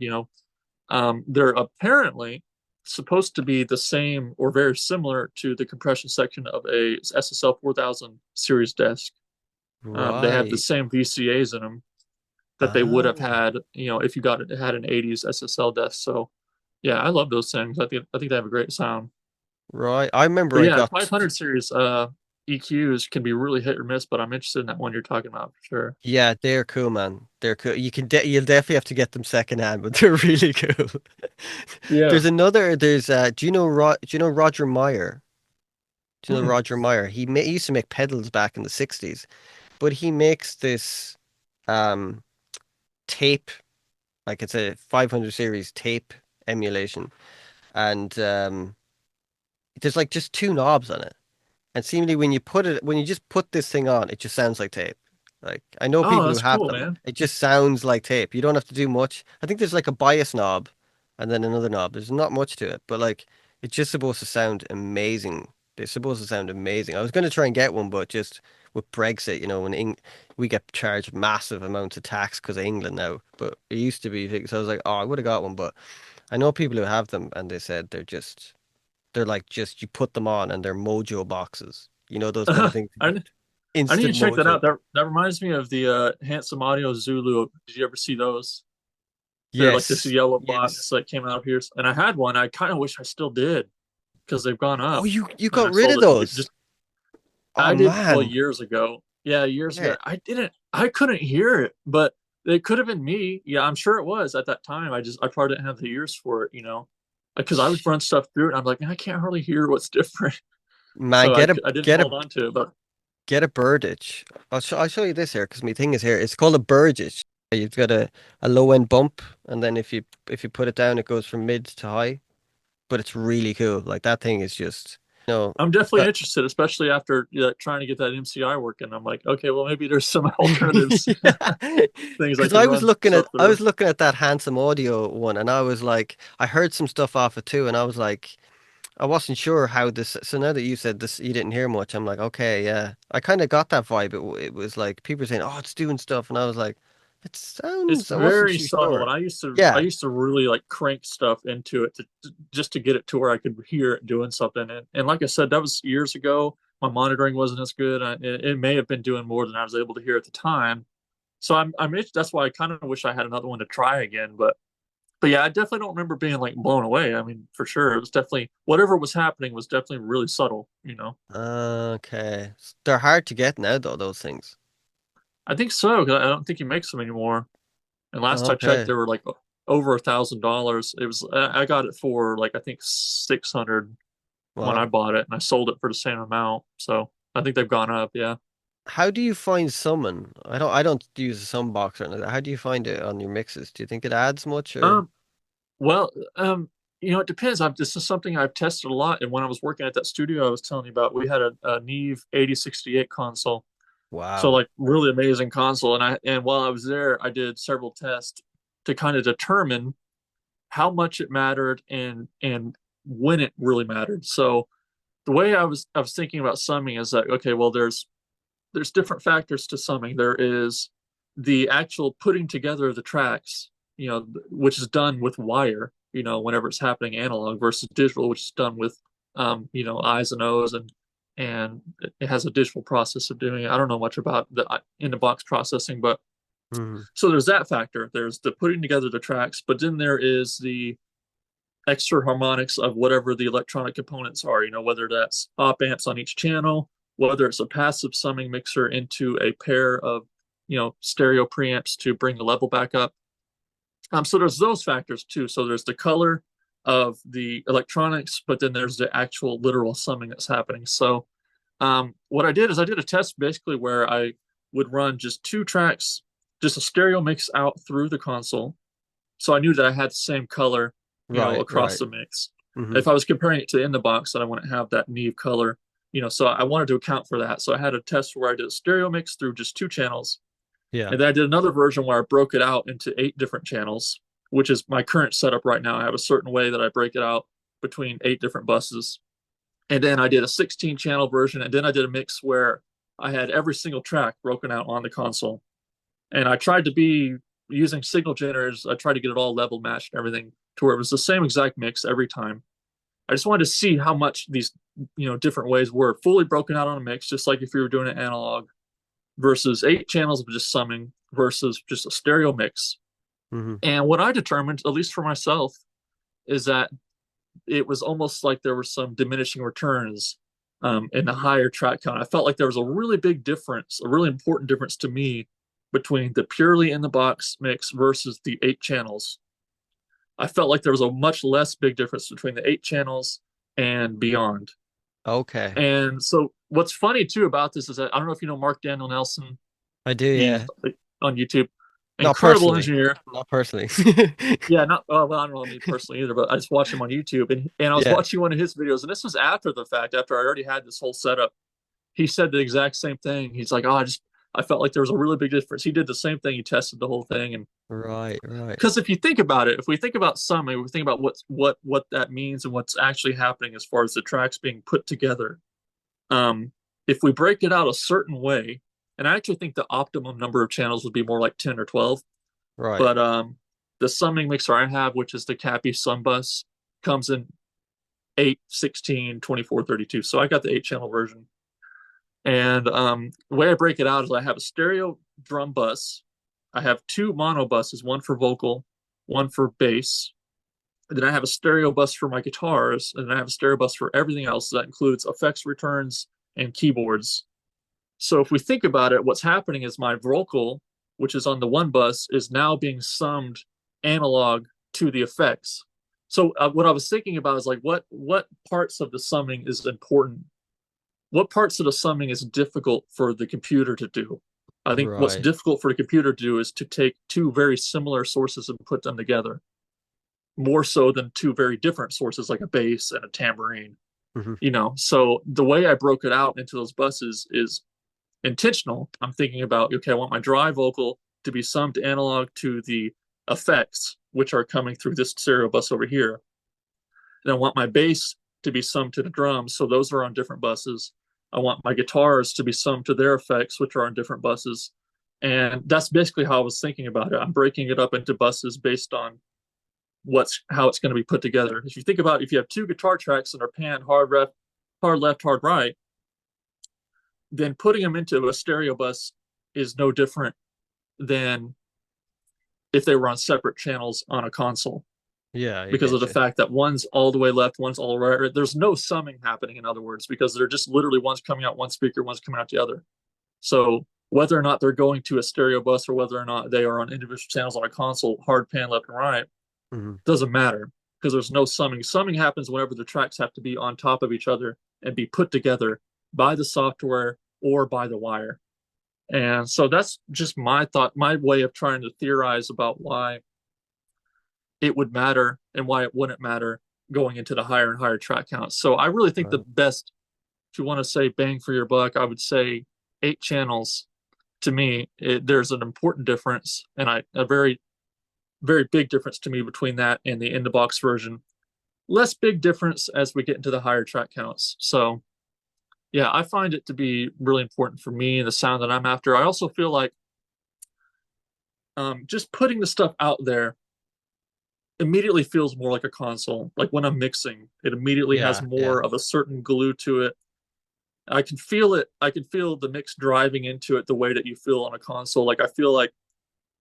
they're apparently supposed to be the same or very similar to the compression section of a SSL 4000 series desk. They have the Right. same VCAs in them that they would have Ah, had, if you had an 80s SSL desk. So yeah, I love those things. I think they have a great sound. right. I remember But I yeah, got. 500 series EQs can be really hit or miss, but I'm interested in that one you're talking about for sure. Yeah, they're cool, man. They're cool. You'll definitely have to get them secondhand, but they're really cool. Yeah. There's another. There's do you know do you know Roger Meyer? Do you know Mm. Roger Meyer? He used to make pedals back in the 60s, but he makes this um tape like it's a 500 series tape emulation, and there's like just two knobs on it. And seemingly when you just put this thing on, it just sounds like tape. Like I know Oh, people who that's have cool, them. man. It just sounds like tape. You don't have to do much. I think there's like a bias knob and then another knob. There's not much to it, but like it's just supposed to sound amazing. It's supposed to sound amazing. I was going to try and get one, but just with Brexit, you know, we get charged massive amounts of tax because of England now. But it used to be, so I was like, oh, I would have got one, but I know people who have them and they said they're like just you put them on and they're mojo boxes. You know those kind of I, things. I need to Instant check that mojo. out. That reminds me of the Handsome Audio Zulu. Did you ever see those? They're like this Yes. yellow Yes. box that came out here, and I had one. I kind of wish I still did because they've gone Oh, up, you and got I rid of sold it those. just Oh I did well man. years ago. Yeah, years Yeah. ago. I couldn't hear it, but it could have been me. Yeah, I'm sure it was at that time. I probably didn't have the ears for it, because I would Sh- run stuff through it and I'm like, man, I can't hardly hear what's different. Man, so I didn't hold on to it. But get a birdage. I'll show you this here because my thing is here. It's called a birdage. You've got a low end bump, and then if you put it down, it goes from mid to high. But it's really cool. Like that thing is just I'm it's definitely got interested, especially after trying to get that MCI working. I'm like, okay, well maybe there's some alternatives, yeah. things I Because could run stuff I was through. looking at that Handsome Audio one, and I was like, I heard some stuff off it too, and I was like, I wasn't sure how this. So now that you said this, you didn't hear much. I'm like, okay, yeah. I kind of got that vibe. It was like people were saying, "Oh, it's doing stuff," and I was like, it It's sounds. I wasn't very too subtle, and sure. I Yeah. used to really like crank stuff into it just to get it to where I could hear it doing something. And like I said, that was years ago. My monitoring wasn't as good. It may have been doing more than I was able to hear at the time. So that's why I kind of wish I had another one to try again. But yeah, I definitely don't remember being like blown away. I mean, for sure, it was definitely whatever was happening was definitely really subtle. Okay. They're hard to get now, though. Those things. I think so, 'cause I don't think he makes them anymore. And last I checked, Okay. they were like over $1,000. It was I got it for like I think 600 when I Wow. bought it, and I sold it for the same amount. So I think they've gone up. Yeah. How do you find summon? I don't use a sum box or anything. How do you find it on your mixes? Do you think it adds much or? Um. Well. It depends. This is something I've tested a lot. And when I was working at that studio I was telling you about, we had a Neve 8068 console. So Wow. like really amazing console. And while I was there, I did several tests to kind of determine how much it mattered and when it really mattered. So the way I was thinking about summing is that okay, well there's different factors to summing. There is the actual putting together of the tracks, which is done with wire, whenever it's happening analog versus digital, which is done with I's and O's and it has a digital process of doing it. I don't know much about the in the box processing, but Hmm. so there's that factor. There's the putting together the tracks, but then there is the extra harmonics of whatever the electronic components are, whether that's op amps on each channel, whether it's a passive summing mixer into a pair of, stereo preamps to bring the level back up. So there's those factors too. So there's the color of the electronics, but then there's the actual literal summing that's happening. So what I did is I did a test basically where I would run just two tracks, just a stereo mix out through the console, so I knew that I had the same color, Right, across right. the mix. Hmm. If I was comparing it to in the box, then I wouldn't have that Neve color, so I wanted to account for that. So I had a test where I did a stereo mix through just two channels. Yeah. And then I did another version where I broke it out into 8 different channels, which is my current setup right now. I have a certain way that I break it out between 8 different buses. And then I did a 16 channel version. And then I did a mix where I had every single track broken out on the console. And I tried to be using signal generators. I tried to get it all level matched and everything to where it was the same exact mix every time. I just wanted to see how much these, different ways were fully broken out on a mix, just like if you were doing it analog versus 8 channels of just summing versus just a stereo mix. Hmm. And what I determined, at least for myself, is that it was almost like there were some diminishing returns in the higher track count. I felt like there was a really big difference, a really important difference to me between the purely in the box mix versus the 8 channels. I felt like there was a much less big difference between the 8 channels and beyond. Okay. And so what's funny too about this is that I don't know if you know Mark Daniel Nelson. I do, He's yeah. like, on YouTube, Not incredible personally. engineer. Not personally. Yeah, not well, I don't know me personally either, but I just watch him on YouTube, and I was Yeah. watching one of his videos, and this was after the fact, after I already had this whole setup. He said the exact same thing. He's like, "Oh, I felt like there was a really big difference." He did the same thing. He tested the whole thing, and Right, right. because if you think about it, if we think about summing, we think about what that means and what's actually happening as far as the tracks being put together. Um, if we break it out a certain way, and I actually think the optimum number of channels would be more like 10 or 12, Right. but the summing mixer I have, which is the Cappy Sum Bus, comes in 8, 16, 24, 32. So I got the 8 channel version. And the way I break it out is I have a stereo drum bus. I have two mono buses, one for vocal, one for bass. And then I have a stereo bus for my guitars, and then I have a stereo bus for everything else. That includes effects returns and keyboards. So if we think about it, what's happening is my vocal, which is on the one bus, is now being summed analog to the effects. So what I was thinking about is like what parts of the summing is important what parts of the summing is difficult for the computer to do. I think what's Right. difficult for the computer to do is to take two very similar sources and put them together, more so than two very different sources like a bass and a tambourine. Hmm. So the way I broke it out into those buses is intentional. I'm thinking about, okay, I want my dry vocal to be summed analog to the effects, which are coming through this stereo bus over here. And I want my bass to be summed to the drums, so those are on different buses. I want my guitars to be summed to their effects, which are on different buses. And that's basically how I was thinking about it. I'm breaking it up into buses based on what's how it's going to be put together. If you think about if you have two guitar tracks that are panned hard left, hard right, then putting them into a stereo bus is no different than if they were on separate channels on a console Yeah, I because of get the you. fact that one's all the way left, one's all right. There's no summing happening, in other words, because they're just literally one's coming out one speaker, one's coming out the other. So whether or not they're going to a stereo bus or whether or not they are on individual channels on a console, hard pan left and right, Hmm. doesn't matter because there's no summing. Summing happens whenever the tracks have to be on top of each other and be put together by the software or by the wire. And so that's just my thought, my way of trying to theorize about why it would matter and why it wouldn't matter going into the higher and higher track counts. So I really think the Right. best, if you want to say bang for your buck, I would say 8 channels. To me, there's an important difference and a very, very big difference to me between that and the in the box version. Less big difference as we get into the higher track counts. So yeah, I find it to be really important for me and the sound that I'm after. I also feel like just putting the stuff out there immediately feels more like a console. Like when I'm mixing, it immediately has Yeah, yeah. more of a certain glue to it. I can feel it. I can feel the mix driving into it the way that you feel on a console. Like I feel like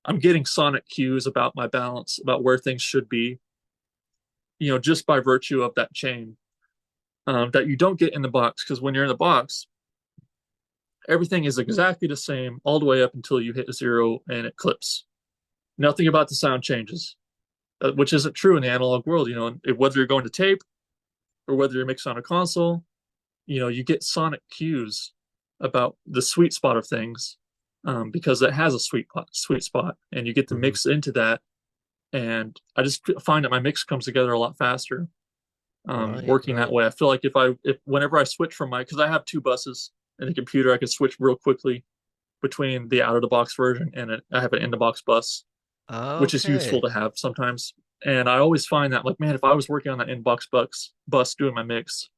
I'm getting sonic cues about my balance, about where things should be, just by virtue of that chain that you don't get in the box. Because when you're in the box, everything is exactly the same all the way up until you hit zero and it clips. Nothing about the sound changes, which isn't true in the analog world. Whether you're going to tape or whether you're mixing on a console, you get sonic cues about the sweet spot of things because it has a sweet spot, and you get to Hmm. mix into that. And I just find that my mix comes together a lot faster Right, working that right. way. I feel like if whenever I switch from because I have two buses in the computer, I can switch real quickly between the out of the box version and I have an in the box bus, which is useful Okay. to have sometimes. And I always find that like, man, if I was working on that in-box bus doing my mix,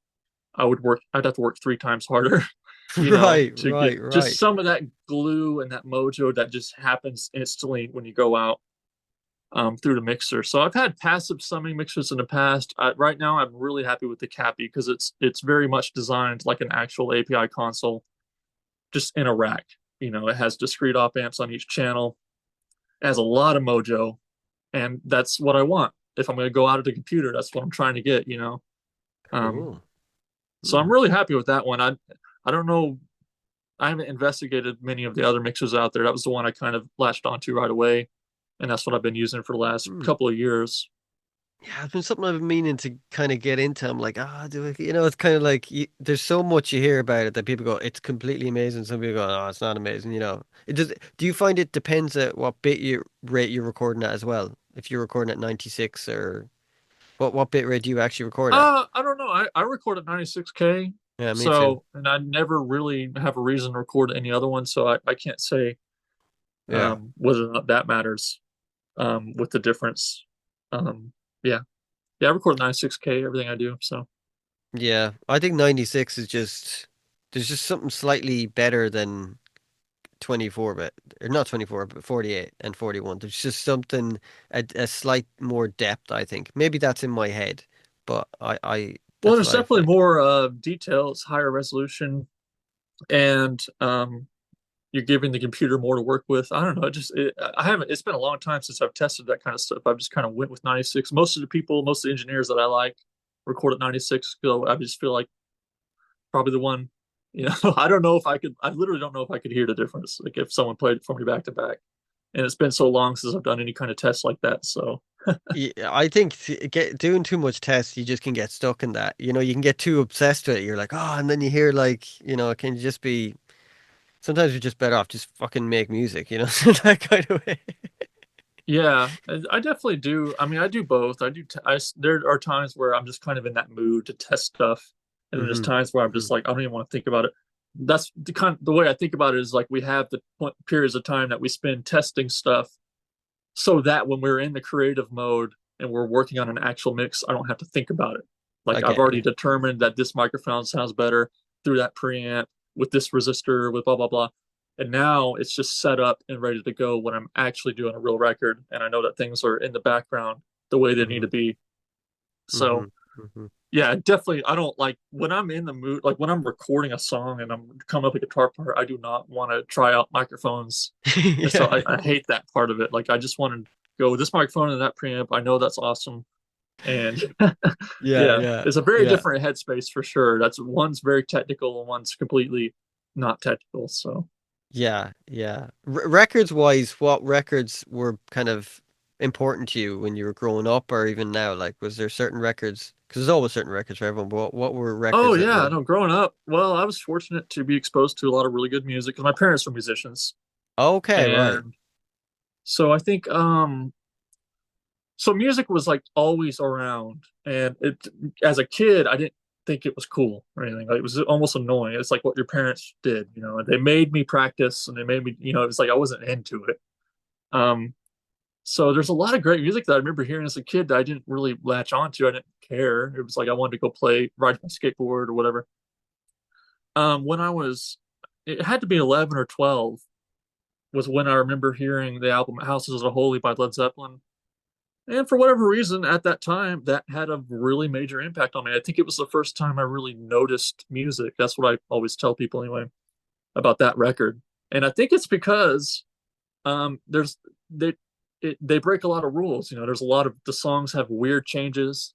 I'd have to work 3 times harder, Right, to get right, just right. some of that glue and that mojo that just happens instantly when you go out through the mixer. So I've had passive summing mixers in the past. Right now, I'm really happy with the Cappy because it's very much designed like an actual API console, just in a rack. It has discrete op amps on each channel. It has a lot of mojo, and that's what I want. If I'm going to go out of the computer, that's what I'm trying to get. Um, Cool. so I'm Hmm. really happy with that one. I don't know. I haven't investigated many of the other mixers out there. That was the one I kind of latched onto right away, and that's what I've been using for the last Hmm. couple of years. Yeah, it's been something I've been meaning to kind of get into. I'm like, do I, it's kind of like there's so much you hear about it that people go, it's completely amazing. Some people go, oh, it's not amazing. It does. Do you find it depends at what bit you rate you're recording at as well? If you're recording at 96 or what bit rate do you actually record at? I don't know. I record at 96K, Yeah, me too. and I never really have a reason to record any other one, so I can't say Yeah. whether or not that matters with the difference. Um, yeah, yeah, I record at 96K everything I do. So Yeah. I think 96 is just there's just something slightly better than 24 bit or not 24 but 48 and 41. There's just something a slight more depth, I think. Maybe that's in my head, but I well, that's there's what I definitely find. more details, higher resolution, and you're giving the computer more to work with. I don't know. I haven't. It's been a long time since I've tested that kind of stuff. I've just kind of went with 96. Most of the engineers that I like record at 96. So I just feel like probably the one. I don't know if I could. I literally don't know if I could hear the difference. Like if someone played it for me back to back, and it's been so long since I've done any kind of test like that. So Yeah, I think doing too much tests, you just can get stuck in that. You know, you can get too obsessed with it. You're like, oh, and then you hear like, it can just be. Sometimes you're just better off just fucking make music. That kind of way. Yeah, I definitely do. I mean, I do both. I do. There are times where I'm just kind of in that mood to test stuff, and then there's hmm times where I'm hmm just like, I don't even want to think about it. That's the way I think about it is like we have the periods of time that we spend testing stuff, so that when we're in the creative mode and we're working on an actual mix, I don't have to think about it. I Like I've get already you. determined that this microphone sounds better through that preamp with this resistor with blah blah blah. And now it's just set up and ready to go when I'm actually doing a real record and I know that things are in the background the way they need hmm to be. hmm So hmm yeah, definitely I don't like when I'm in the mood, like when I'm recording a song and I'm coming up with a guitar part, I do not want to try out microphones. And so Yeah. I hate that part of it. Like I just want to go with this microphone and that preamp. I know that's awesome. And Yeah, yeah, yeah, it's a very yeah. different headspace for sure. That's one's very technical and one's completely not technical. So Yeah, yeah. Records wise, what records were kind of important to you when you were growing up or even now? Like, was there certain records? Because there's always certain records for everyone, but what were oh records that yeah, really? no, growing up, well, I was fortunate to be exposed to a lot of really good music because my parents were musicians. Okay, right. And so I think so music was like always around. And it as a kid, I didn't think it was cool or anything. Like, it was almost annoying. It's like what your parents did, you know. They made me practice and they made me, you know, it was like I wasn't into it. Um so there's a lot of great music that I remember hearing as a kid that I didn't really latch onto. I didn't care. It was like I wanted to go play, ride my skateboard or whatever. When I was, it had to be 11 or 12 was when I remember hearing the album Houses of Holy by Led Zeppelin. And for whatever reason, at that time, that had a really major impact on me. I think it was the first time I really noticed music. That's what I always tell people anyway about that record. And I think it's because there's they they break a lot of rules. You know, there's a lot of the songs have weird changes,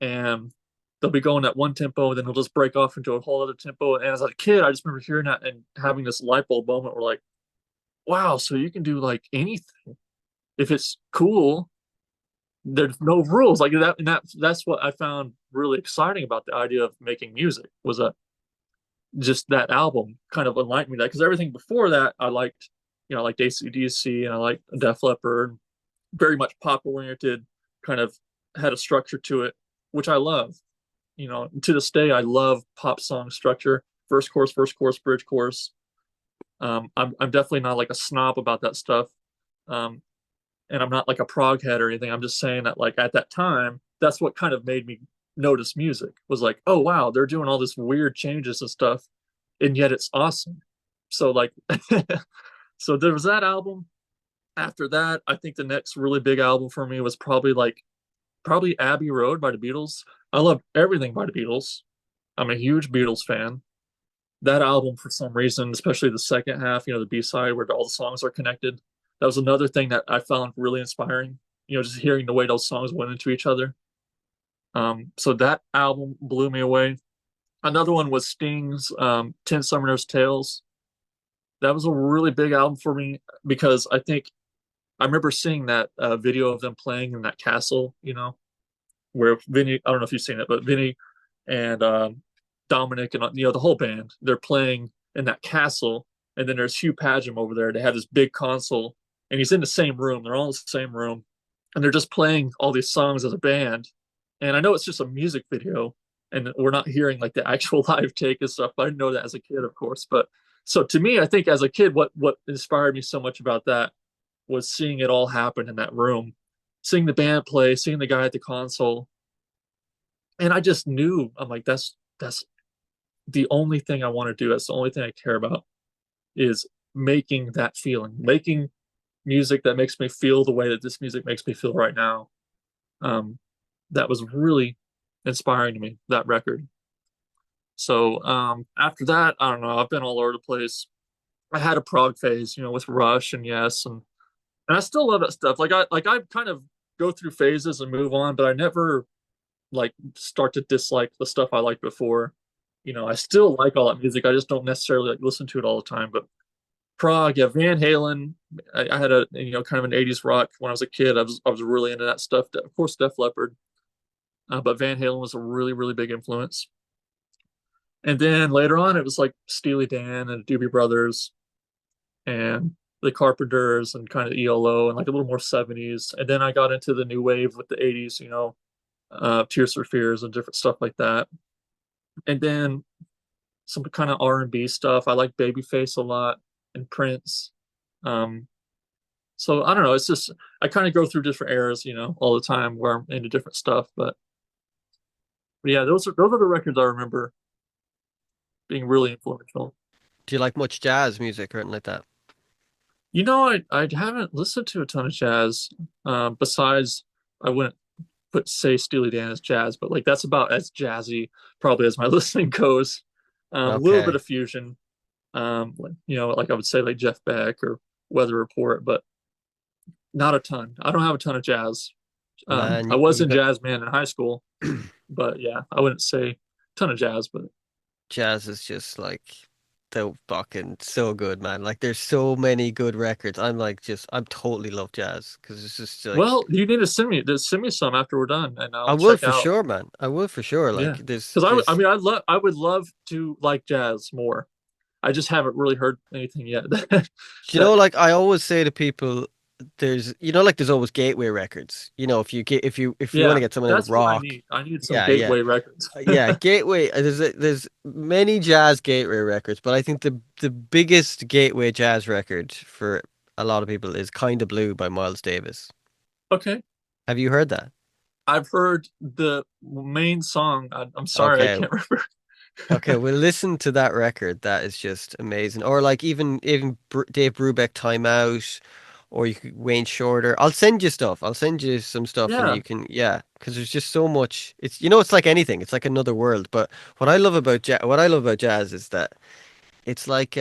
and they'll be going at one tempo, and then they'll just break off into a whole other tempo. And as a kid, I just remember hearing that and having this light bulb moment where like, wow, so you can do like anything if it's cool. There's no rules like that, and that's what I found really exciting about the idea of making music was that just that album kind of enlightened me that because everything before that I liked, you know, I liked AC/DC and I liked Def Leppard, very much pop oriented, kind of had a structure to it, which I love. You know, to this day, I love pop song structure: verse, chorus, bridge, chorus. I'm definitely not like a snob about that stuff, um, and I'm not like a prog head or anything. I'm just saying that like at that time, that's what kind of made me notice music was like, oh wow, they're doing all this weird changes and stuff, and yet it's awesome. So like, so there was that album. After that, I think the next really big album for me was probably Abbey Road by the Beatles. I love everything by the Beatles. I'm a huge Beatles fan. That album, for some reason, especially the second half, you know, the B side where all the songs are connected, that was another thing that I found really inspiring. You know, just hearing the way those songs went into each other. So that album blew me away. Another one was Sting's Ten Summoners Tales. That was a really big album for me because I think I remember seeing that video of them playing in that castle, you know, where Vinny, I don't know if you've seen it, but Vinny and Dominic and you know the whole band, they're playing in that castle, and then there's Hugh Padgham over there. They have this big console, and he's in the same room. They're all in the same room, and they're just playing all these songs as a band. And I know it's just a music video, and we're not hearing like the actual live take and stuff. But I didn't know that as a kid, of course. But so to me, I think as a kid, what inspired me so much about that was seeing it all happen in that room, seeing the band play, seeing the guy at the console, and I just knew I'm like that's the only thing I want to do. That's the only thing I care about is making that feeling, making music that makes me feel the way that this music makes me feel right now. Um, that was really inspiring to me, that record. So after that, I don't know. I've been all over the place. I had a prog phase, you know, with Rush and Yes, and I still love that stuff. Like I kind of go through phases and move on, but I never like start to dislike the stuff I liked before. You know, I still like all that music. I just don't necessarily like listen to it all the time. But Prague, yeah, Van Halen. I had a kind of an '80s rock when I was a kid. I was really into that stuff. Of course, Def Leppard, but Van Halen was a really really big influence. And then later on, it was like Steely Dan and Doobie Brothers and the Carpenters and kind of ELO and like a little more '70s. And then I got into the new wave with the '80s, Tears for Fears and different stuff like that. And then some kind of R&B stuff. I like Babyface a lot and Prince. Um, so I don't know. It's just I kind of go through different eras, all the time where I'm into different stuff. But yeah, those are the records I remember being really influential. Do you like much jazz music or anything like that? I haven't listened to a ton of jazz. Besides, I wouldn't put say Steely Dan as jazz, but like that's about as jazzy probably as my listening goes. A little bit Okay, of fusion, like I would say like Jeff Beck or Weather Report, but not a ton. I don't have a ton of jazz. man, I was you in got jazz band in high school, but yeah, I wouldn't say ton of jazz, but jazz is just like the fucking so good, man. Like there's so many good records. I'm totally love jazz because it's just like well, you need to send me some after we're done, and I I'll will check for out. sure, man. I will for sure. Like Yeah, because I there's mean, I would love to like jazz more. I just haven't really heard anything yet. That like I always say to people, like there's always gateway records. If you want to yeah, get someone into that's what I rock, need. I need some yeah, yeah. gateway records. Yeah, gateway. There's many jazz gateway records, but I think the biggest gateway jazz record for a lot of people is "Kinda Blue" by Miles Davis. Okay, Have you heard that? I've heard the main song. I'm sorry, I Okay, can't remember. okay. Well, listen to that record. That is just amazing. Or like even Dave Brubeck "Time Out," or you could Wayne Shorter. I'll send you stuff. I'll send you some stuff, and Yeah, you can because there's just so much. It's like anything. It's like another world. But what I love about jazz is that it's like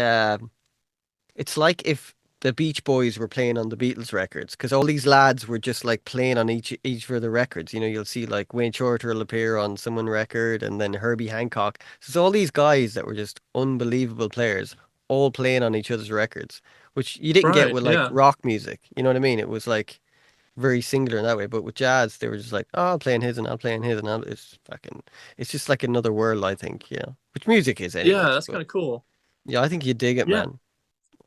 it's like if the Beach Boys were playing on the Beatles records, because all these lads were just like playing on each of the records. You'll see like Wayne Shorter will appear on someone record, and then Herbie Hancock. So it's all these guys that were just unbelievable players, all playing on each other's records, which you didn't get right. with like Yeah, rock music. You know what I mean? It was like very singular in that way. But with jazz, they were just like, oh, I'm playing his and I'm playing his, and it's just like another world, I think. Which music is yeah, anyways. that's But kind of cool. yeah, I think you dig it, Yeah, man.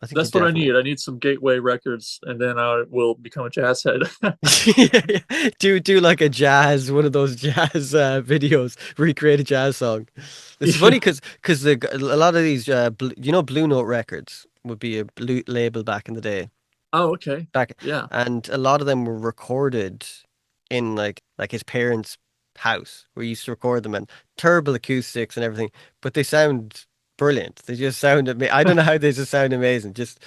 I think you that's what I definitely. need. I need some gateway records, and then I will become a jazz head. Yeah. Do like a jazz, one of those jazz videos, recreate a jazz song. It's funny Yeah. because a lot of these Blue Note Records would be a blue label back in the day. Oh, okay. Back Yeah. and a lot of them were recorded in like his parents' house where he used to record them and terrible acoustics and everything, but they sound brilliant. They just sound I don't know how they just sound amazing. Just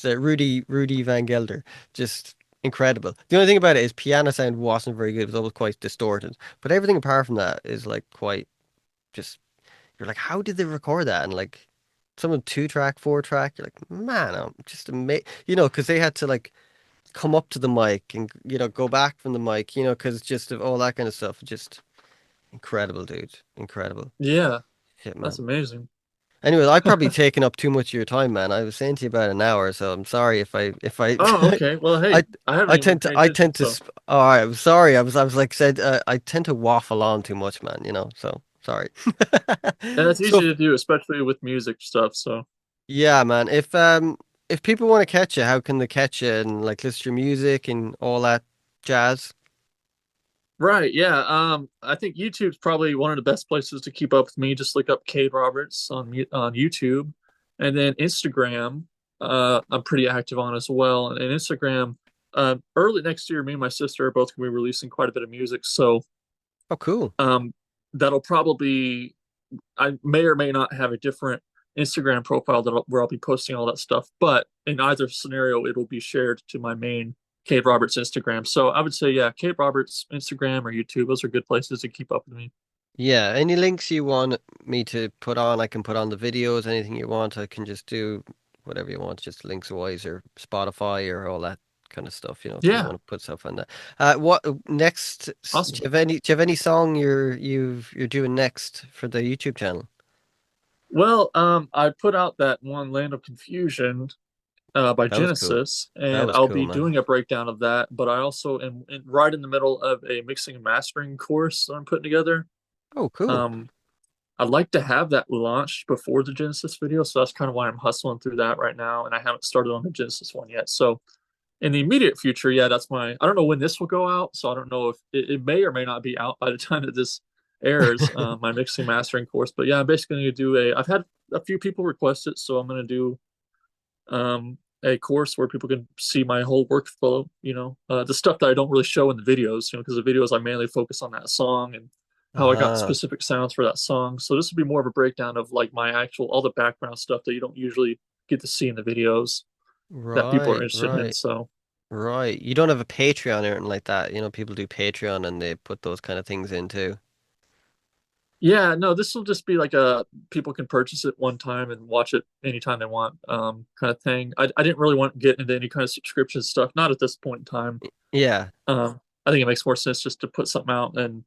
Rudy Van Gelder, just incredible. The only thing about it is piano sound wasn't very good. It was always quite distorted, but everything apart from that is like quite just. You're like, how did they record that? And like. Someone 2 track, 4 track, you're like, man, I'm just amazed, because they had to like come up to the mic and go back from the mic, because just of all that kind of stuff. Just incredible, dude. Incredible. Yeah. Shit, That's man. amazing. Anyway, I've probably taken up too much of your time, man. I was saying to you about an hour, so I'm sorry if I Oh, okay. Well, I hey, I haven't I even been tend to paying I attention, tend to so all right, I'm sorry. I was like said I tend to waffle on too much, man, so sorry. and it's So easy to do, especially with music stuff. So yeah, man. If people want to catch you, how can they catch you and like listen to your music and all that jazz? right, yeah. I think YouTube's probably one of the best places to keep up with me. Just look up Cade Roberts on YouTube, and then Instagram. I'm pretty active on as well. And Instagram, early next year, me and my sister are both gonna be releasing quite a bit of music. So Oh, cool. um, that'll probably I may or may not have a different Instagram profile where I'll be posting all that stuff. But in either scenario, it'll be shared to my main Cade Roberts Instagram. So I would say, yeah, Cade Roberts Instagram or YouTube. Those are good places to keep up with me. Yeah, any links you want me to put on, I can put on the videos. Anything you want, I can just do whatever you want, just links wise or Spotify or all that kind of stuff, if you Yeah, want to put stuff on that. What next? awesome. Do you have any song you're doing next for the YouTube channel? Well, I put out that one Land of Confusion, by That was cool. Genesis, That and was I'll cool, be man. doing a breakdown of that. But I also am right in the middle of a mixing and mastering course that I'm putting together. Oh, cool. Um, I'd like to have that launched before the Genesis video, so that's kind of why I'm hustling through that right now, and I haven't started on the Genesis one yet. So in the immediate future, yeah, that's my. I don't know when this will go out, so I don't know if it may or may not be out by the time that this airs. My mixing mastering course, but yeah, I'm basically going to do a. I've had a few people request it, so I'm going to do a course where people can see my whole workflow. The stuff that I don't really show in the videos. Because the videos I mainly focus on that song and how I got Uh-huh. specific sounds for that song. So this would be more of a breakdown of like my actual all the background stuff that you don't usually get to see in the videos that people are Right, interested in. right, So. right. You don't have a Patreon or anything like that. You know, people do Patreon and they put those kind of things in too. Yeah, no, this will just be like a people can purchase it one time and watch it anytime they want, kind of thing. I didn't really want to get into any kind of subscription stuff, not at this point in time. Yeah, I think it makes more sense just to put something out, and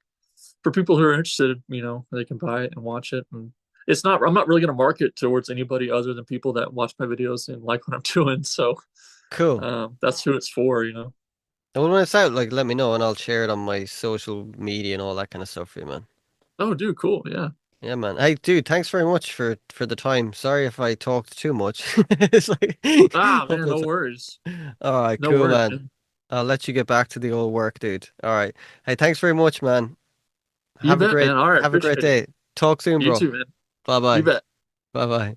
for people who are interested, they can buy it and watch it. And I'm not really going to market towards anybody other than people that watch my videos and like what I'm doing. So, cool. that's who it's for. And when it's out, like, let me know and I'll share it on my social media and all that kind of stuff for you, man. Oh, dude, cool. Yeah. Yeah, man. Hey, dude, thanks very much for the time. Sorry if I talked too much. It's like, Ah, hope man, no that's worries. all right. No Cool, worries, man. man. I'll let you get back to the old work, dude. All right. Hey, thanks very much, man. You bet, man. All right, Have a great appreciate it. day. Talk soon, You bro. too, man. Bye You bye. bet. Bye bye.